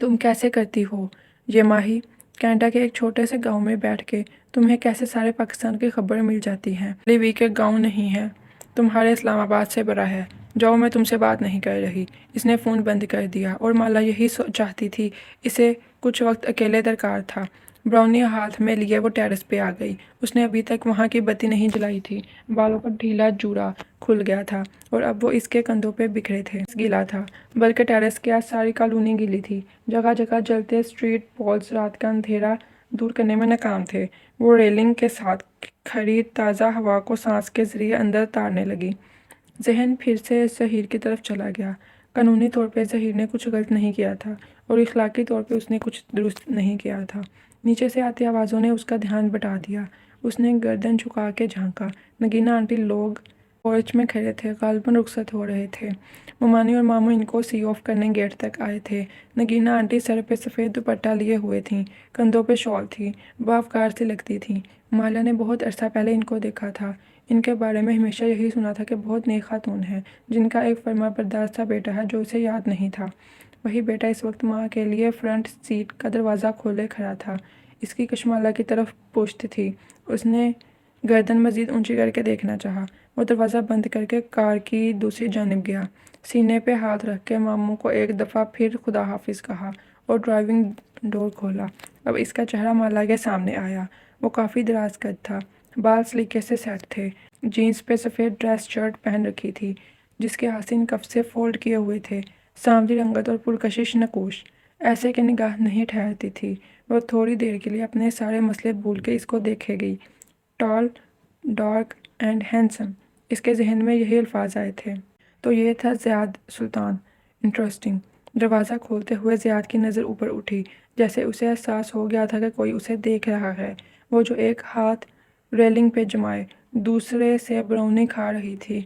تم کیسے کرتی ہو یہ ماہی؟ کینیڈا کے ایک چھوٹے سے گاؤں میں بیٹھ کے تمہیں کیسے سارے پاکستان کی خبر مل جاتی ہیں؟ لیوی کے گاؤں نہیں ہے، تمہارے اسلام آباد سے بڑا ہے، جاؤ میں تم سے بات نہیں کر رہی۔ اس نے فون بند کر دیا، اور مالا یہی چاہتی تھی، اسے کچھ وقت اکیلے درکار تھا۔ براؤنی ہاتھ میں لیے وہ ٹیرس پہ آ گئی۔ اس نے ابھی تک وہاں کی بتی نہیں جلائی تھی، بالوں کا ڈھیلا جوڑا کھل گیا تھا اور اب وہ اس کے کندھوں پہ بکھرے تھے۔ گیلا تھا، بلکہ ٹیرس کی آج ساری کالونی گیلی تھی، جگہ جگہ جلتے اسٹریٹ پولز، رات کا اندھیرا دور کرنے میں ناکام تھے۔ وہ ریلنگ کے ساتھ کھڑی تازہ ہوا کو سانس کے ذریعے اندر تارنے لگی۔ ذہن پھر سے ظہیر کی طرف چلا گیا۔ قانونی طور پہ ظہیر نے کچھ غلط نہیں کیا تھا اور اخلاقی طور پہ اس نے کچھ درست نہیں کیا تھا۔ نیچے سے آتی آوازوں نے اس کا دھیان بٹا دیا۔ اس نے گردن جھکا کے جھانکا۔ نگینہ آنٹی لوگ پورچ میں کھڑے تھے، غالباً رخصت ہو رہے تھے۔ ممانی اور ماموں ان کو سی آف کرنے گیٹ تک آئے تھے۔ نگینہ آنٹی سر پہ سفید دوپٹہ لیے ہوئے تھیں، کندھوں پہ شال تھی، باوقار سی لگتی تھیں۔ مالا نے بہت عرصہ پہلے ان کو دیکھا تھا۔ ان کے بارے میں ہمیشہ یہی سنا تھا کہ بہت نیک خاتون ہے، جن کا ایک فرما بردار سا بیٹا ہے جو اسے یاد نہیں تھا۔ وہی بیٹا اس وقت ماں کے لیے فرنٹ سیٹ کا دروازہ کھولے کھڑا تھا۔ اس کی کشمالہ کی طرف پشت تھی۔ اس نے گردن مزید اونچی کر کے دیکھنا چاہا۔ وہ دروازہ بند کر کے کار کی دوسری جانب گیا، سینے پہ ہاتھ رکھ کے ماموں کو ایک دفعہ پھر خدا حافظ کہا اور ڈرائیونگ ڈور کھولا۔ اب اس کا چہرہ مالا کے سامنے آیا۔ وہ کافی دراز قد تھا، بال سلیقے سے سیٹ تھے، جینس پہ سفید ڈریس شرٹ پہن رکھی تھی جس کے حسین کف سے فولڈ کیے ہوئے تھے، سانولی رنگت اور پرکشش نقوش، ایسے کہ نگاہ نہیں ٹھہرتی تھی۔ وہ تھوڑی دیر کے لیے اپنے سارے مسئلے بھول کے اس کو دیکھے گئی۔ ٹال، ڈارک اینڈ ہینڈسم، اس کے ذہن میں یہی الفاظ آئے تھے۔ تو یہ تھا زیاد سلطان، انٹرسٹنگ۔ دروازہ کھولتے ہوئے زیاد کی نظر اوپر اٹھی، جیسے اسے احساس ہو گیا تھا کہ کوئی اسے دیکھ رہا ہے۔ وہ جو ایک ہاتھ ریلنگ پہ جمائے دوسرے سے براؤنی کھا رہی تھی،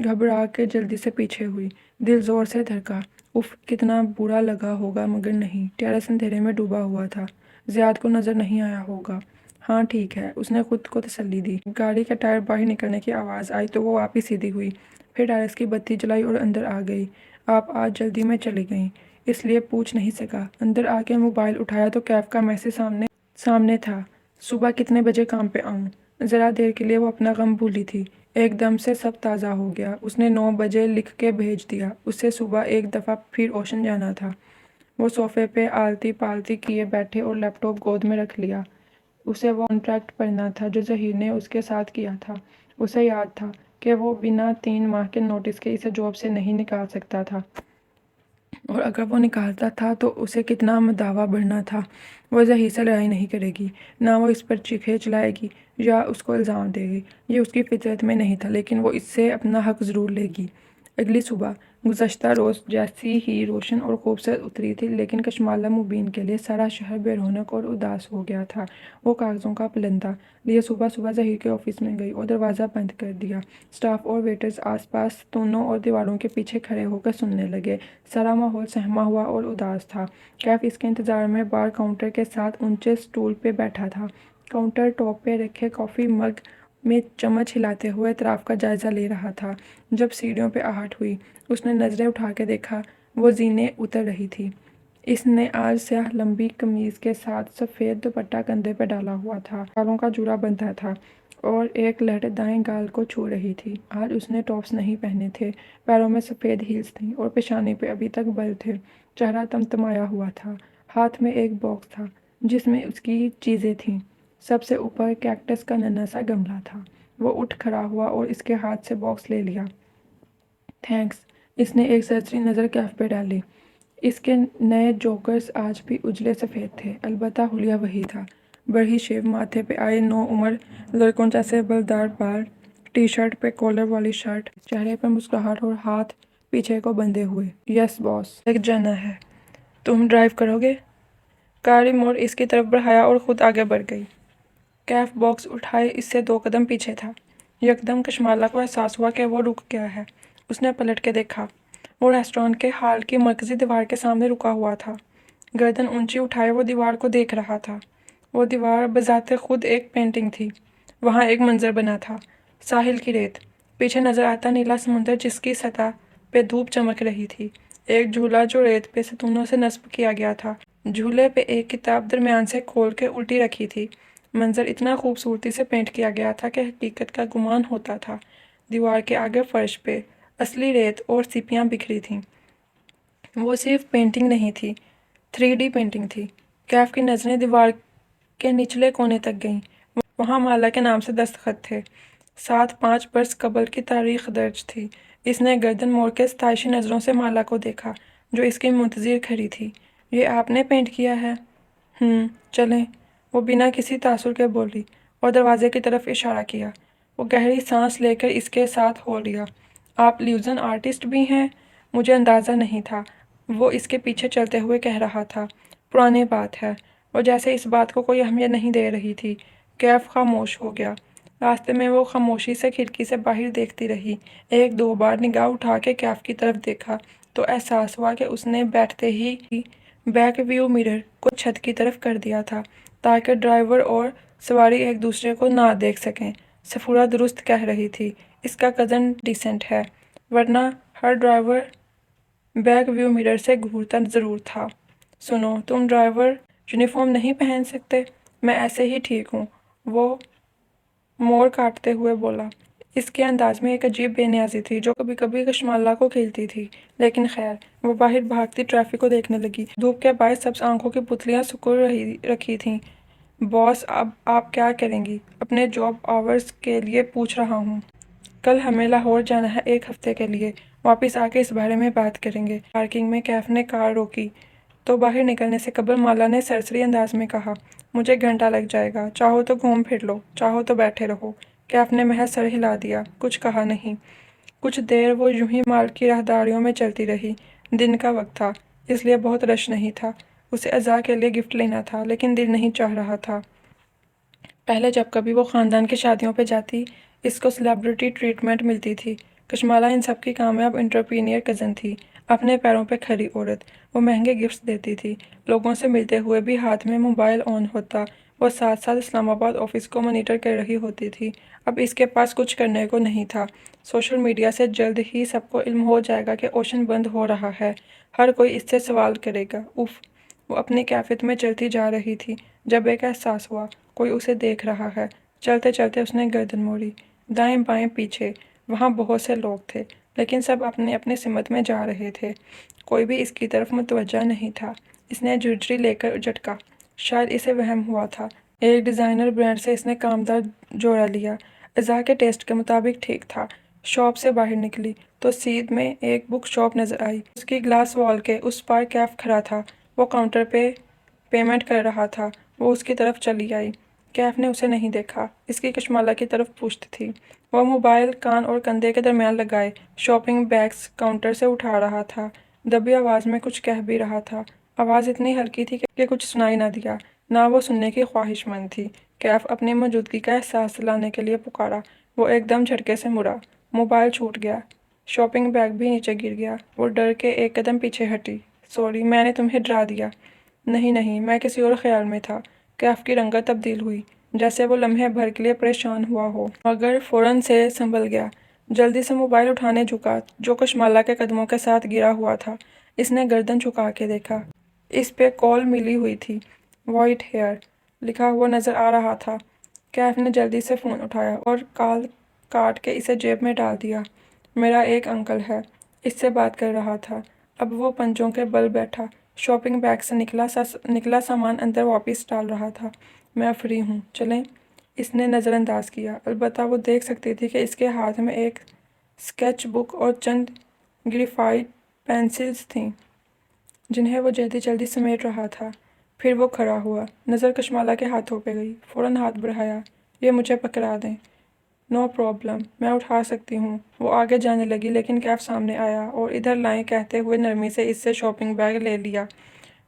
گھبرا کے جلدی سے پیچھے ہوئی۔ دل زور سے دھڑکا۔ اف، کتنا برا لگا ہوگا، مگر نہیں، ٹیرس اندھیرے میں ڈوبا ہوا تھا، زیاد کو نظر نہیں آیا ہوگا۔ ہاں ٹھیک ہے، اس نے خود کو تسلی دی۔ گاڑی کا ٹائر باہر نکلنے کی آواز آئی تو وہ واپس سیدھی ہوئی، پھر ٹائرس کی بتی جلائی اور اندر آ گئی۔ آپ آج جلدی میں چلی گئیں، اس لیے پوچھ نہیں سکا۔ اندر آ کے موبائل اٹھایا تو کیف کا میسج سامنے تھا۔ صبح کتنے بجے کام پہ آؤں؟ ذرا دیر کے لیے وہ اپنا غم بھولی تھی۔ ایک دم سے سب تازہ ہو گیا۔ اس نے 9 بجے لکھ کے بھیج دیا۔ اس سے صبح ایک دفعہ پھر اوشن جانا تھا۔ وہ صوفے پہ آلتی پالتی کیے بیٹھے اور لیپ ٹاپ گود میں رکھ لیا۔ اسے وہ کانٹریکٹ پڑھنا تھا جو ظہیر نے اس کے ساتھ کیا تھا۔ اسے یاد تھا کہ وہ بنا 3 ماہ کے نوٹس کے اسے جاب سے نہیں نکال سکتا تھا، اور اگر وہ نکالتا تھا تو اسے کتنا مداوا بڑھنا تھا۔ وہ ظہیر سے لڑائی نہیں کرے گی، نہ وہ اس پر چیخے چلائے گی یا اس کو الزام دے گی، یہ اس کی فطرت میں نہیں تھا، لیکن وہ اس سے اپنا حق ضرور لے گی۔ اگلی صبح گزشتہ روز جیسی ہی روشن اور خوبصورت اتری تھی، لیکن کشمالہ مبین کے لیے سارا شہر بے رونق اور اداس ہو گیا تھا۔ وہ کاغذوں کا پلندہ لیے صبح ظہیر کے آفس میں گئی اور دروازہ بند کر دیا۔ سٹاف اور ویٹرز آس پاس ستونوں اور دیواروں کے پیچھے کھڑے ہو کر سننے لگے۔ سارا ماحول سہما ہوا اور اداس تھا۔ کیف اس کے انتظار میں بار کاؤنٹر کے ساتھ اونچے سٹول پہ بیٹھا تھا، کاؤنٹر ٹاپ پہ رکھے کافی مگ میں چمچ ہلاتے ہوئے اطراف کا جائزہ لے رہا تھا۔ جب سیڑھیوں پہ آہٹ ہوئی، اس نے نظریں اٹھا کے دیکھا، وہ زینے اتر رہی تھی۔ اس نے آج سیاہ لمبی قمیض کے ساتھ سفید دوپٹہ کندھے پہ ڈالا ہوا تھا، بالوں کا جوڑا بندھا تھا اور ایک لہر دائیں گال کو چھو رہی تھی۔ آج اس نے ٹاپس نہیں پہنے تھے، پیروں میں سفید ہیلز تھیں اور پیشانی پہ ابھی تک بل تھے۔ چہرہ تمتمایا ہوا تھا۔ ہاتھ میں ایک باکس تھا جس میں اس کی چیزیں تھیں۔ سب سے اوپر کیکٹس کا ننھا سا گملہ تھا۔ وہ اٹھ کھڑا ہوا اور اس کے ہاتھ سے باکس لے لیا۔ تھینکس۔ اس نے ایک سرسری نظر کیف پہ ڈالی۔ اس کے نئے جوکرز آج بھی اجلے سفید تھے، البتہ حلیہ وہی تھا، بڑھی شیو، ماتھے پہ آئے 9 عمر لڑکوں جیسے بلدار بال، ٹی شرٹ پہ کالر والی شرٹ، چہرے پہ مسکراہٹ اور ہاتھ پیچھے کو بندھے ہوئے۔ یس باس، ایک جانا ہے۔ تم ڈرائیو کرو گے؟ کاری موڑ اس کی طرف بڑھایا اور خود آگے بڑھ گئی۔ کیف باکس اٹھائے اس سے 2 قدم پیچھے تھا۔ یکدم کشمالہ کو احساس ہوا کہ وہ رک گیا ہے۔ اس نے پلٹ کے دیکھا۔ وہ ریسٹورانٹ کے ہال کی مرکزی دیوار کے سامنے رکا ہوا تھا۔ گردن اونچی اٹھائے وہ دیوار کو دیکھ رہا تھا۔ وہ دیوار بذات خود ایک پینٹنگ تھی۔ وہاں ایک منظر بنا تھا، ساحل کی ریت، پیچھے نظر آتا نیلا سمندر جس کی سطح پہ دھوپ چمک رہی تھی، ایک جھولا جو ریت پہ ستونوں سے نصب کیا گیا تھا، جھولے پہ ایک کتاب درمیان سے کھول کے الٹی رکھی تھی۔ منظر اتنا خوبصورتی سے پینٹ کیا گیا تھا کہ حقیقت کا گمان ہوتا تھا۔ دیوار کے آگے فرش پہ اصلی ریت اور سیپیاں بکھری تھیں۔ وہ صرف پینٹنگ نہیں تھی، 3D پینٹنگ تھی۔ کیف کی نظریں دیوار کے نچلے کونے تک گئیں۔ وہاں مالا کے نام سے دستخط تھے، ساتھ 5 برس قبل کی تاریخ درج تھی۔ اس نے گردن موڑ کے ستائشی نظروں سے مالا کو دیکھا جو اس کی منتظر کھڑی تھی۔ یہ آپ نے پینٹ کیا ہے؟ چلیں۔ وہ بنا کسی تاثر کے بولی اور دروازے کی طرف اشارہ کیا۔ وہ گہری سانس لے کر اس کے ساتھ ہو لیا۔ آپ لیوزن آرٹسٹ بھی ہیں؟ مجھے اندازہ نہیں تھا، وہ اس کے پیچھے چلتے ہوئے کہہ رہا تھا۔ پرانی بات ہے، وہ جیسے اس بات کو کوئی اہمیت نہیں دے رہی تھی۔ کیف خاموش ہو گیا۔ راستے میں وہ خاموشی سے کھڑکی سے باہر دیکھتی رہی۔ ایک دو بار نگاہ اٹھا کے کیف کی طرف دیکھا تو احساس ہوا کہ اس نے بیٹھتے ہی بیک ویو مرر کو چھت کی طرف کر دیا تھا تاکہ ڈرائیور اور سواری ایک دوسرے کو نہ دیکھ سکیں۔ سفورہ درست کہہ رہی تھی، اس کا کزن ڈیسنٹ ہے، ورنہ ہر ڈرائیور بیک ویو مرر سے گھورتا ضرور تھا۔ سنو، تم ڈرائیور یونیفارم نہیں پہن سکتے؟ میں ایسے ہی ٹھیک ہوں، وہ موڑ کاٹتے ہوئے بولا۔ اس کے انداز میں ایک عجیب بے نیازی تھی جو کبھی کبھی کشمالہ کو کھلتی تھی، لیکن خیر، وہ باہر بھاگتی ٹریفک کو دیکھنے لگی۔ دھوپ کے باعث سبز آنکھوں کی پتلیاں سکڑ رکھی تھیں۔ باس، اب آپ کیا کریں گی؟ اپنے جاب آورز کے لیے پوچھ رہا ہوں۔ کل ہمیں لاہور جانا ہے 1 ہفتے کے لیے، واپس آ کے اس بارے میں بات کریں گے۔ پارکنگ میں کیف نے کار روکی تو باہر نکلنے سے قبل مالا نے سرسری انداز میں کہا، مجھے گھنٹہ لگ جائے گا، چاہو تو گھوم پھر لو، چاہو تو بیٹھے رہو۔ کیف نے محض سر ہلا دیا، کچھ کہا نہیں۔ کچھ دیر وہ یوں ہی مال کی راہداریوں میں چلتی رہی۔ دن کا وقت تھا، اس لیے بہت رش نہیں تھا۔ اسے عزا کے لیے گفٹ لینا تھا لیکن دل نہیں چاہ رہا تھا۔ پہلے جب کبھی وہ خاندان کی شادیوں پہ جاتی، اس کو سیلیبریٹی ٹریٹمنٹ ملتی تھی۔ کشمالہ ان سب کی کامیاب انٹرپرینیئر کزن تھی، اپنے پیروں پہ کھڑی عورت۔ وہ مہنگے گفٹس دیتی تھی، لوگوں سے ملتے ہوئے بھی ہاتھ میں موبائل آن ہوتا، وہ ساتھ ساتھ اسلام آباد آفس کو مانیٹر کر رہی ہوتی تھی۔ اب اس کے پاس کچھ کرنے کو نہیں تھا۔ سوشل میڈیا سے جلد ہی سب کو علم ہو جائے گا کہ اوشن بند ہو رہا ہے، ہر کوئی اس سے سوال کرے گا۔ اف، وہ اپنی کیفیت میں چلتی جا رہی تھی جب ایک احساس ہوا، کوئی اسے دیکھ رہا ہے۔ چلتے چلتے اس نے گردن موڑی، دائیں بائیں پیچھے، وہاں بہت سے لوگ تھے لیکن سب اپنے اپنے سمت میں جا رہے تھے، کوئی بھی اس کی طرف متوجہ نہیں تھا۔ اس نے جھرجھری لے کر جھٹکا، شاید اسے وہم ہوا تھا۔ ایک ڈیزائنر برانڈ سے اس نے کامدار جوڑا لیا، اعضاء کے ٹیسٹ کے مطابق ٹھیک تھا۔ شاپ سے باہر نکلی تو سیدھ میں ایک بک شاپ نظر آئی، اس کی گلاس وال کے اس پار کیف کھڑا تھا، وہ کاؤنٹر پہ پیمنٹ کر رہا تھا۔ وہ اس کی طرف چلی آئی، کیف نے اسے نہیں دیکھا، اس کی کشمالہ کی طرف پشت تھی۔ وہ موبائل کان اور کندھے کے درمیان لگائے شاپنگ بیگز کاؤنٹر سے اٹھا رہا تھا، دبی آواز میں کچھ کہہ بھی رہا تھا۔ آواز اتنی ہلکی تھی کہ کچھ سنائی نہ دیا، نہ وہ سننے کی خواہش مند تھی۔ کیف اپنی موجودگی کا احساس دلانے کے لیے پکارا، وہ ایک دم جھٹکے سے مڑا، موبائل چھوٹ گیا، شاپنگ بیگ بھی نیچے گر گیا۔ وہ ڈر کے ایک قدم پیچھے ہٹی۔ سوری، میں نے تمہیں ڈرا دیا۔ نہیں نہیں، میں کسی اور خیال میں تھا۔ کیف کی رنگت تبدیل ہوئی، جیسے وہ لمحے بھر کے لیے پریشان ہوا ہو، مگر فوراً سے سنبھل گیا۔ جلدی سے موبائل اٹھانے جھکا جو کشمالہ کے قدموں کے ساتھ گرا ہوا تھا۔ اس نے گردن جھکا کے دیکھا، اس پہ کال ملی ہوئی تھی، وائٹ ہیئر لکھا ہوا نظر آ رہا تھا۔ کیف نے جلدی سے فون اٹھایا اور کال کاٹ کے اسے جیب میں ڈال دیا۔ میرا ایک انکل ہے، اس سے بات کر رہا تھا۔ اب وہ پنجوں کے بل بیٹھا شاپنگ بیگ سے نکلا سامان اندر واپس ڈال رہا تھا۔ میں فری ہوں، چلیں؟ اس نے نظر انداز کیا، البتہ وہ دیکھ سکتی تھی کہ اس کے ہاتھ میں ایک اسکیچ بک اور چند گریفائٹ پینسلز تھیں جنہیں وہ جلدی جلدی سمیٹ رہا تھا۔ پھر وہ کھڑا ہوا، نظر کشمالہ کے ہاتھوں پہ گئی، فوراً ہاتھ بڑھایا، یہ مجھے پکڑا دیں۔ نو پرابلم، میں اٹھا سکتی ہوں۔ وہ آگے جانے لگی لیکن کیف سامنے آیا اور ادھر لائیں کہتے ہوئے نرمی سے اس سے شاپنگ بیگ لے لیا۔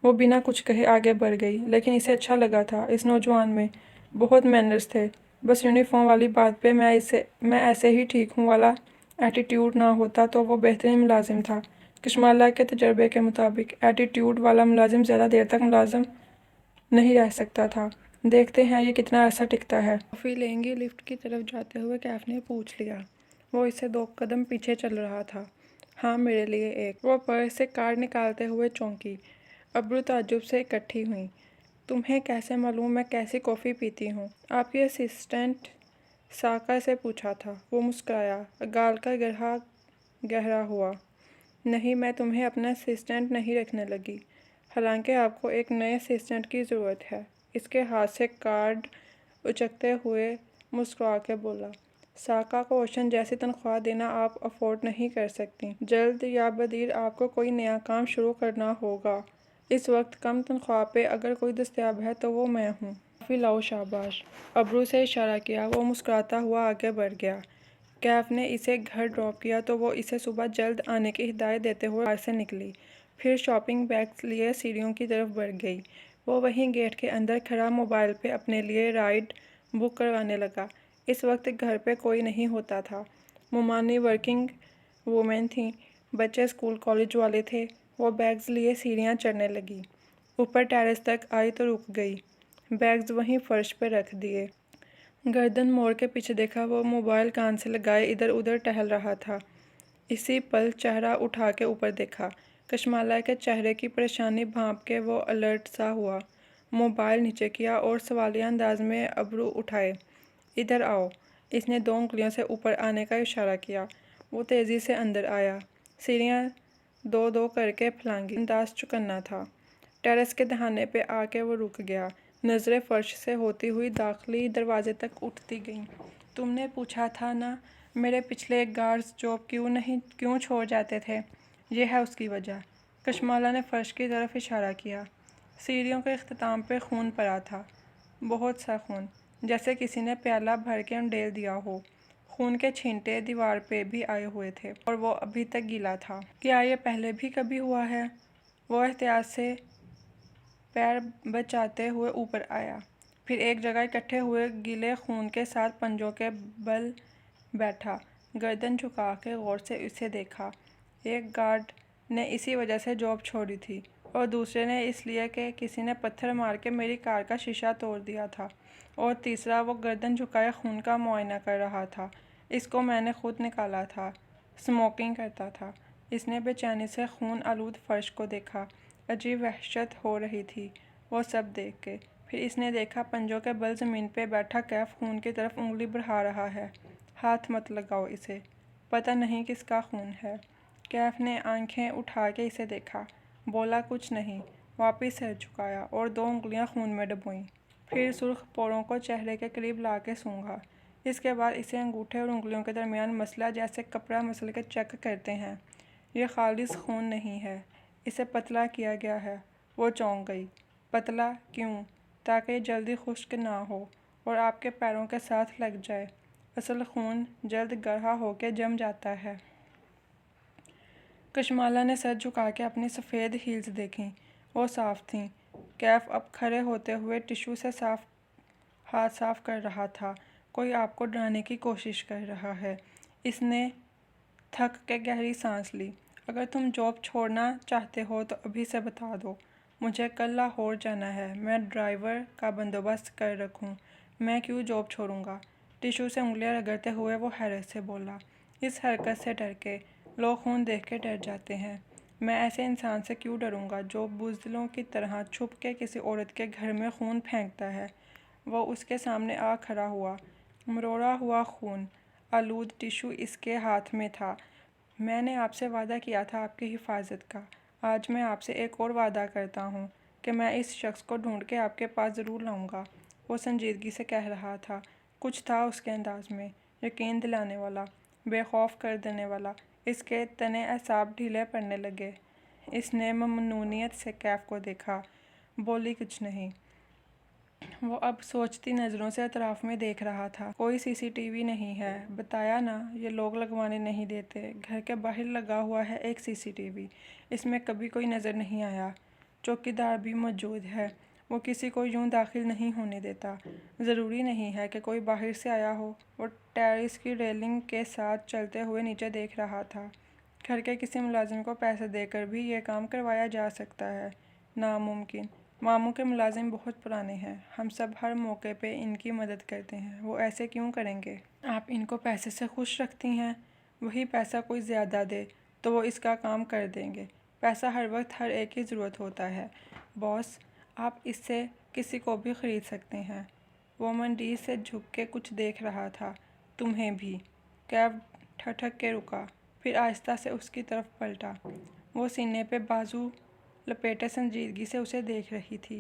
وہ بنا کچھ کہے آگے بڑھ گئی، لیکن اسے اچھا لگا تھا، اس نوجوان میں بہت مینرز تھے۔ بس یونیفارم والی بات پہ میں ایسے ہی ٹھیک ہوں والا ایٹیٹیوڈ نہ ہوتا تو وہ بہترین ملازم تھا۔ کشمالہ کے تجربے کے مطابق ایٹیٹیوڈ والا ملازم زیادہ دیر تک ملازم نہیں رہ سکتا تھا۔ دیکھتے ہیں یہ کتنا عرصہ ٹکتا ہے۔ کافی لیں گی؟ لفٹ کی طرف جاتے ہوئے کیف نے پوچھ لیا۔ وہ اس سے 2 قدم پیچھے چل رہا تھا۔ ہاں، میرے لیے ایک۔ وہ پرس سے کارڈ نکالتے ہوئے چونکی، ابرو تعجب سے اکٹھی ہوئیں۔ تمہیں کیسے معلوم میں کیسی کافی پیتی ہوں؟ آپ کی اسسٹنٹ ساکا سے پوچھا تھا۔ وہ مسکرایا، گال کا گرہ گہرا ہوا۔ نہیں، میں تمہیں اپنا اسسٹنٹ نہیں رکھنے لگی، حالانکہ آپ کو ایک نئے اسسٹنٹ کی ضرورت ہے۔ اس کے ہاتھ سے کارڈ اچکتے ہوئے مسکرا کے بولا، ساکا کو اوشن جیسی تنخواہ دینا آپ افورڈ نہیں کر سکتی۔ جلد یا بدیر آپ کو کوئی نیا کام شروع کرنا ہوگا۔ اس وقت کم تنخواہ پہ اگر کوئی دستیاب ہے تو وہ میں ہوں۔ کافی لاؤ شاباش، ابرو سے اشارہ کیا۔ وہ مسکراتا ہوا آگے بڑھ گیا۔ کیف نے اسے گھر ڈراپ کیا تو وہ اسے صبح جلد آنے کی ہدایت دیتے ہوئے کار سے نکلی، پھر شاپنگ بیگ لیے سیڑھیوں کی طرف بڑھ گئی۔ وہ وہیں گیٹ کے اندر کھڑا موبائل پہ اپنے لیے رائڈ بک کروانے لگا۔ اس وقت گھر پہ کوئی نہیں ہوتا تھا۔ ممانی ورکنگ وومن تھیں، بچے اسکول کالج والے تھے۔ وہ بیگز لیے سیڑھیاں چڑھنے لگی، اوپر ٹیرس تک آئی تو رک گئی، بیگز وہیں فرش پہ رکھ دیے۔ گردن موڑ کے پیچھے دیکھا، وہ موبائل کان سے لگائے ادھر ادھر ٹہل رہا تھا۔ اسی پل چہرہ اٹھا کے اوپر دیکھا، کشمالہ کے چہرے کی پریشانی بھانپ کے وہ الرٹ سا ہوا، موبائل نیچے کیا اور سوالیہ انداز میں ابرو اٹھائے۔ ادھر آؤ۔ اس نے 2 انگلیوں سے اوپر آنے کا اشارہ کیا۔ وہ تیزی سے اندر آیا، سیڑھیاں 2 کر کے پھلانگی، انداز چوکنا تھا۔ ٹیرس کے دہانے پہ آ کے وہ رک گیا، نظریں فرش سے ہوتی ہوئی داخلی دروازے تک اٹھتی گئیں۔ تم نے پوچھا تھا نا میرے پچھلے گارڈز جاب کیوں چھوڑ جاتے تھے؟ یہ ہے اس کی وجہ۔ کشمالہ نے فرش کی طرف اشارہ کیا۔ سیڑھیوں کے اختتام پہ خون پڑا تھا، بہت سا خون، جیسے کسی نے پیالہ بھر کے انڈیل دیا ہو۔ خون کے چھینٹے دیوار پہ بھی آئے ہوئے تھے اور وہ ابھی تک گیلا تھا۔ کیا یہ پہلے بھی کبھی ہوا ہے؟ وہ احتیاط سے پیر بچاتے ہوئے اوپر آیا، پھر ایک جگہ اکٹھے ہوئے گیلے خون کے ساتھ پنجوں کے بل بیٹھا، گردن جھکا کے غور سے اسے دیکھا۔ ایک گارڈ نے اسی وجہ سے جاب چھوڑی تھی اور دوسرے نے اس لیے کہ کسی نے پتھر مار کے میری کار کا شیشہ توڑ دیا تھا، اور تیسرا وہ گردن جھکائے خون کا معائنہ کر رہا تھا۔ اس کو میں نے خود نکالا تھا، اسموکنگ کرتا تھا۔ اس نے بے چینی سے خون آلود فرش کو دیکھا، عجیب وحشت ہو رہی تھی وہ سب دیکھ کے۔ پھر اس نے دیکھا پنجوں کے بل زمین پہ بیٹھا کیف خون کی طرف انگلی بڑھا رہا ہے۔ ہاتھ مت لگاؤ اسے، پتہ نہیں کس کا خون ہے۔ کیف نے آنکھیں اٹھا کے اسے دیکھا، بولا کچھ نہیں، واپس سر جھکایا اور 2 انگلیاں خون میں ڈبوئیں، پھر سرخ پوروں کو چہرے کے قریب لا کے سونگھا۔ اس کے بعد اسے انگوٹھے اور انگلیوں کے درمیان مسلا جیسے کپڑا مسل کے چیک کرتے ہیں۔ یہ خالص خون نہیں ہے، اسے پتلا کیا گیا ہے۔ وہ چونک گئی۔ پتلا کیوں؟ تاکہ یہ جلدی خشک نہ ہو اور آپ کے پیروں کے ساتھ لگ جائے۔ اصل خون جلد گرھا ہو کے جم جاتا ہے۔ کشمالہ نے سر جھکا کے اپنی سفید ہیلز دیکھیں، وہ صاف تھیں۔ کیف اب کھڑے ہوتے ہوئے ٹشو سے ہاتھ صاف کر رہا تھا۔ کوئی آپ کو ڈرانے کی کوشش کر رہا ہے۔ اس نے تھک کے گہری سانس لی۔ اگر تم جاب چھوڑنا چاہتے ہو تو ابھی سے بتا دو، مجھے کل لاہور جانا ہے، میں ڈرائیور کا بندوبست کر رکھوں۔ میں کیوں جاب چھوڑوں گا؟ ٹشو سے انگلیاں رگڑتے ہوئے وہ حیرت سے بولا۔ اس حرکت سے ڈر کے لوگ خون دیکھ کے ڈر جاتے ہیں، میں ایسے انسان سے کیوں ڈروں گا جو بزدلوں کی طرح چھپ کے کسی عورت کے گھر میں خون پھینکتا ہے؟ وہ اس کے سامنے آ کھڑا ہوا، مروڑا ہوا خون آلود ٹشو اس کے ہاتھ میں تھا۔ میں نے آپ سے وعدہ کیا تھا آپ کی حفاظت کا، آج میں آپ سے ایک اور وعدہ کرتا ہوں کہ میں اس شخص کو ڈھونڈ کے آپ کے پاس ضرور لاؤں گا۔ وہ سنجیدگی سے کہہ رہا تھا، کچھ تھا اس کے انداز میں، یقین دلانے والا، بے خوف کر دینے والا۔ اس کے تنے اعصاب ڈھیلے پڑنے لگے۔ اس نے ممنونیت سے کیف کو دیکھا، بولی کچھ نہیں۔ وہ اب سوچتی نظروں سے اطراف میں دیکھ رہا تھا۔ کوئی سی سی ٹی وی نہیں ہے، بتایا نا، یہ لوگ لگوانے نہیں دیتے۔ گھر کے باہر لگا ہوا ہے ایک سی سی ٹی وی، اس میں کبھی کوئی نظر نہیں آیا۔ چوکیدار بھی موجود ہے، وہ کسی کو یوں داخل نہیں ہونے دیتا۔ ضروری نہیں ہے کہ کوئی باہر سے آیا ہو۔ وہ ٹیرس کی ریلنگ کے ساتھ چلتے ہوئے نیچے دیکھ رہا تھا۔ گھر کے کسی ملازم کو پیسے دے کر بھی یہ کام کروایا جا سکتا ہے۔ ناممکن۔ ماموں کے ملازم بہت پرانے ہیں، ہم سب ہر موقع پہ ان کی مدد کرتے ہیں، وہ ایسے کیوں کریں گے؟ آپ ان کو پیسے سے خوش رکھتی ہیں، وہی پیسہ کوئی زیادہ دے تو وہ اس کا کام کر دیں گے۔ پیسہ ہر وقت ہر ایک کی ضرورت ہوتا ہے باس، آپ اس سے کسی کو بھی خرید سکتے ہیں۔ وہ منڈی سے جھک کے کچھ دیکھ رہا تھا۔ تمہیں بھی؟ کیف ٹھٹک کے رکا، پھر آہستہ سے اس کی طرف پلٹا۔ وہ سینے پہ بازو لپیٹے سنجیدگی سے اسے دیکھ رہی تھی۔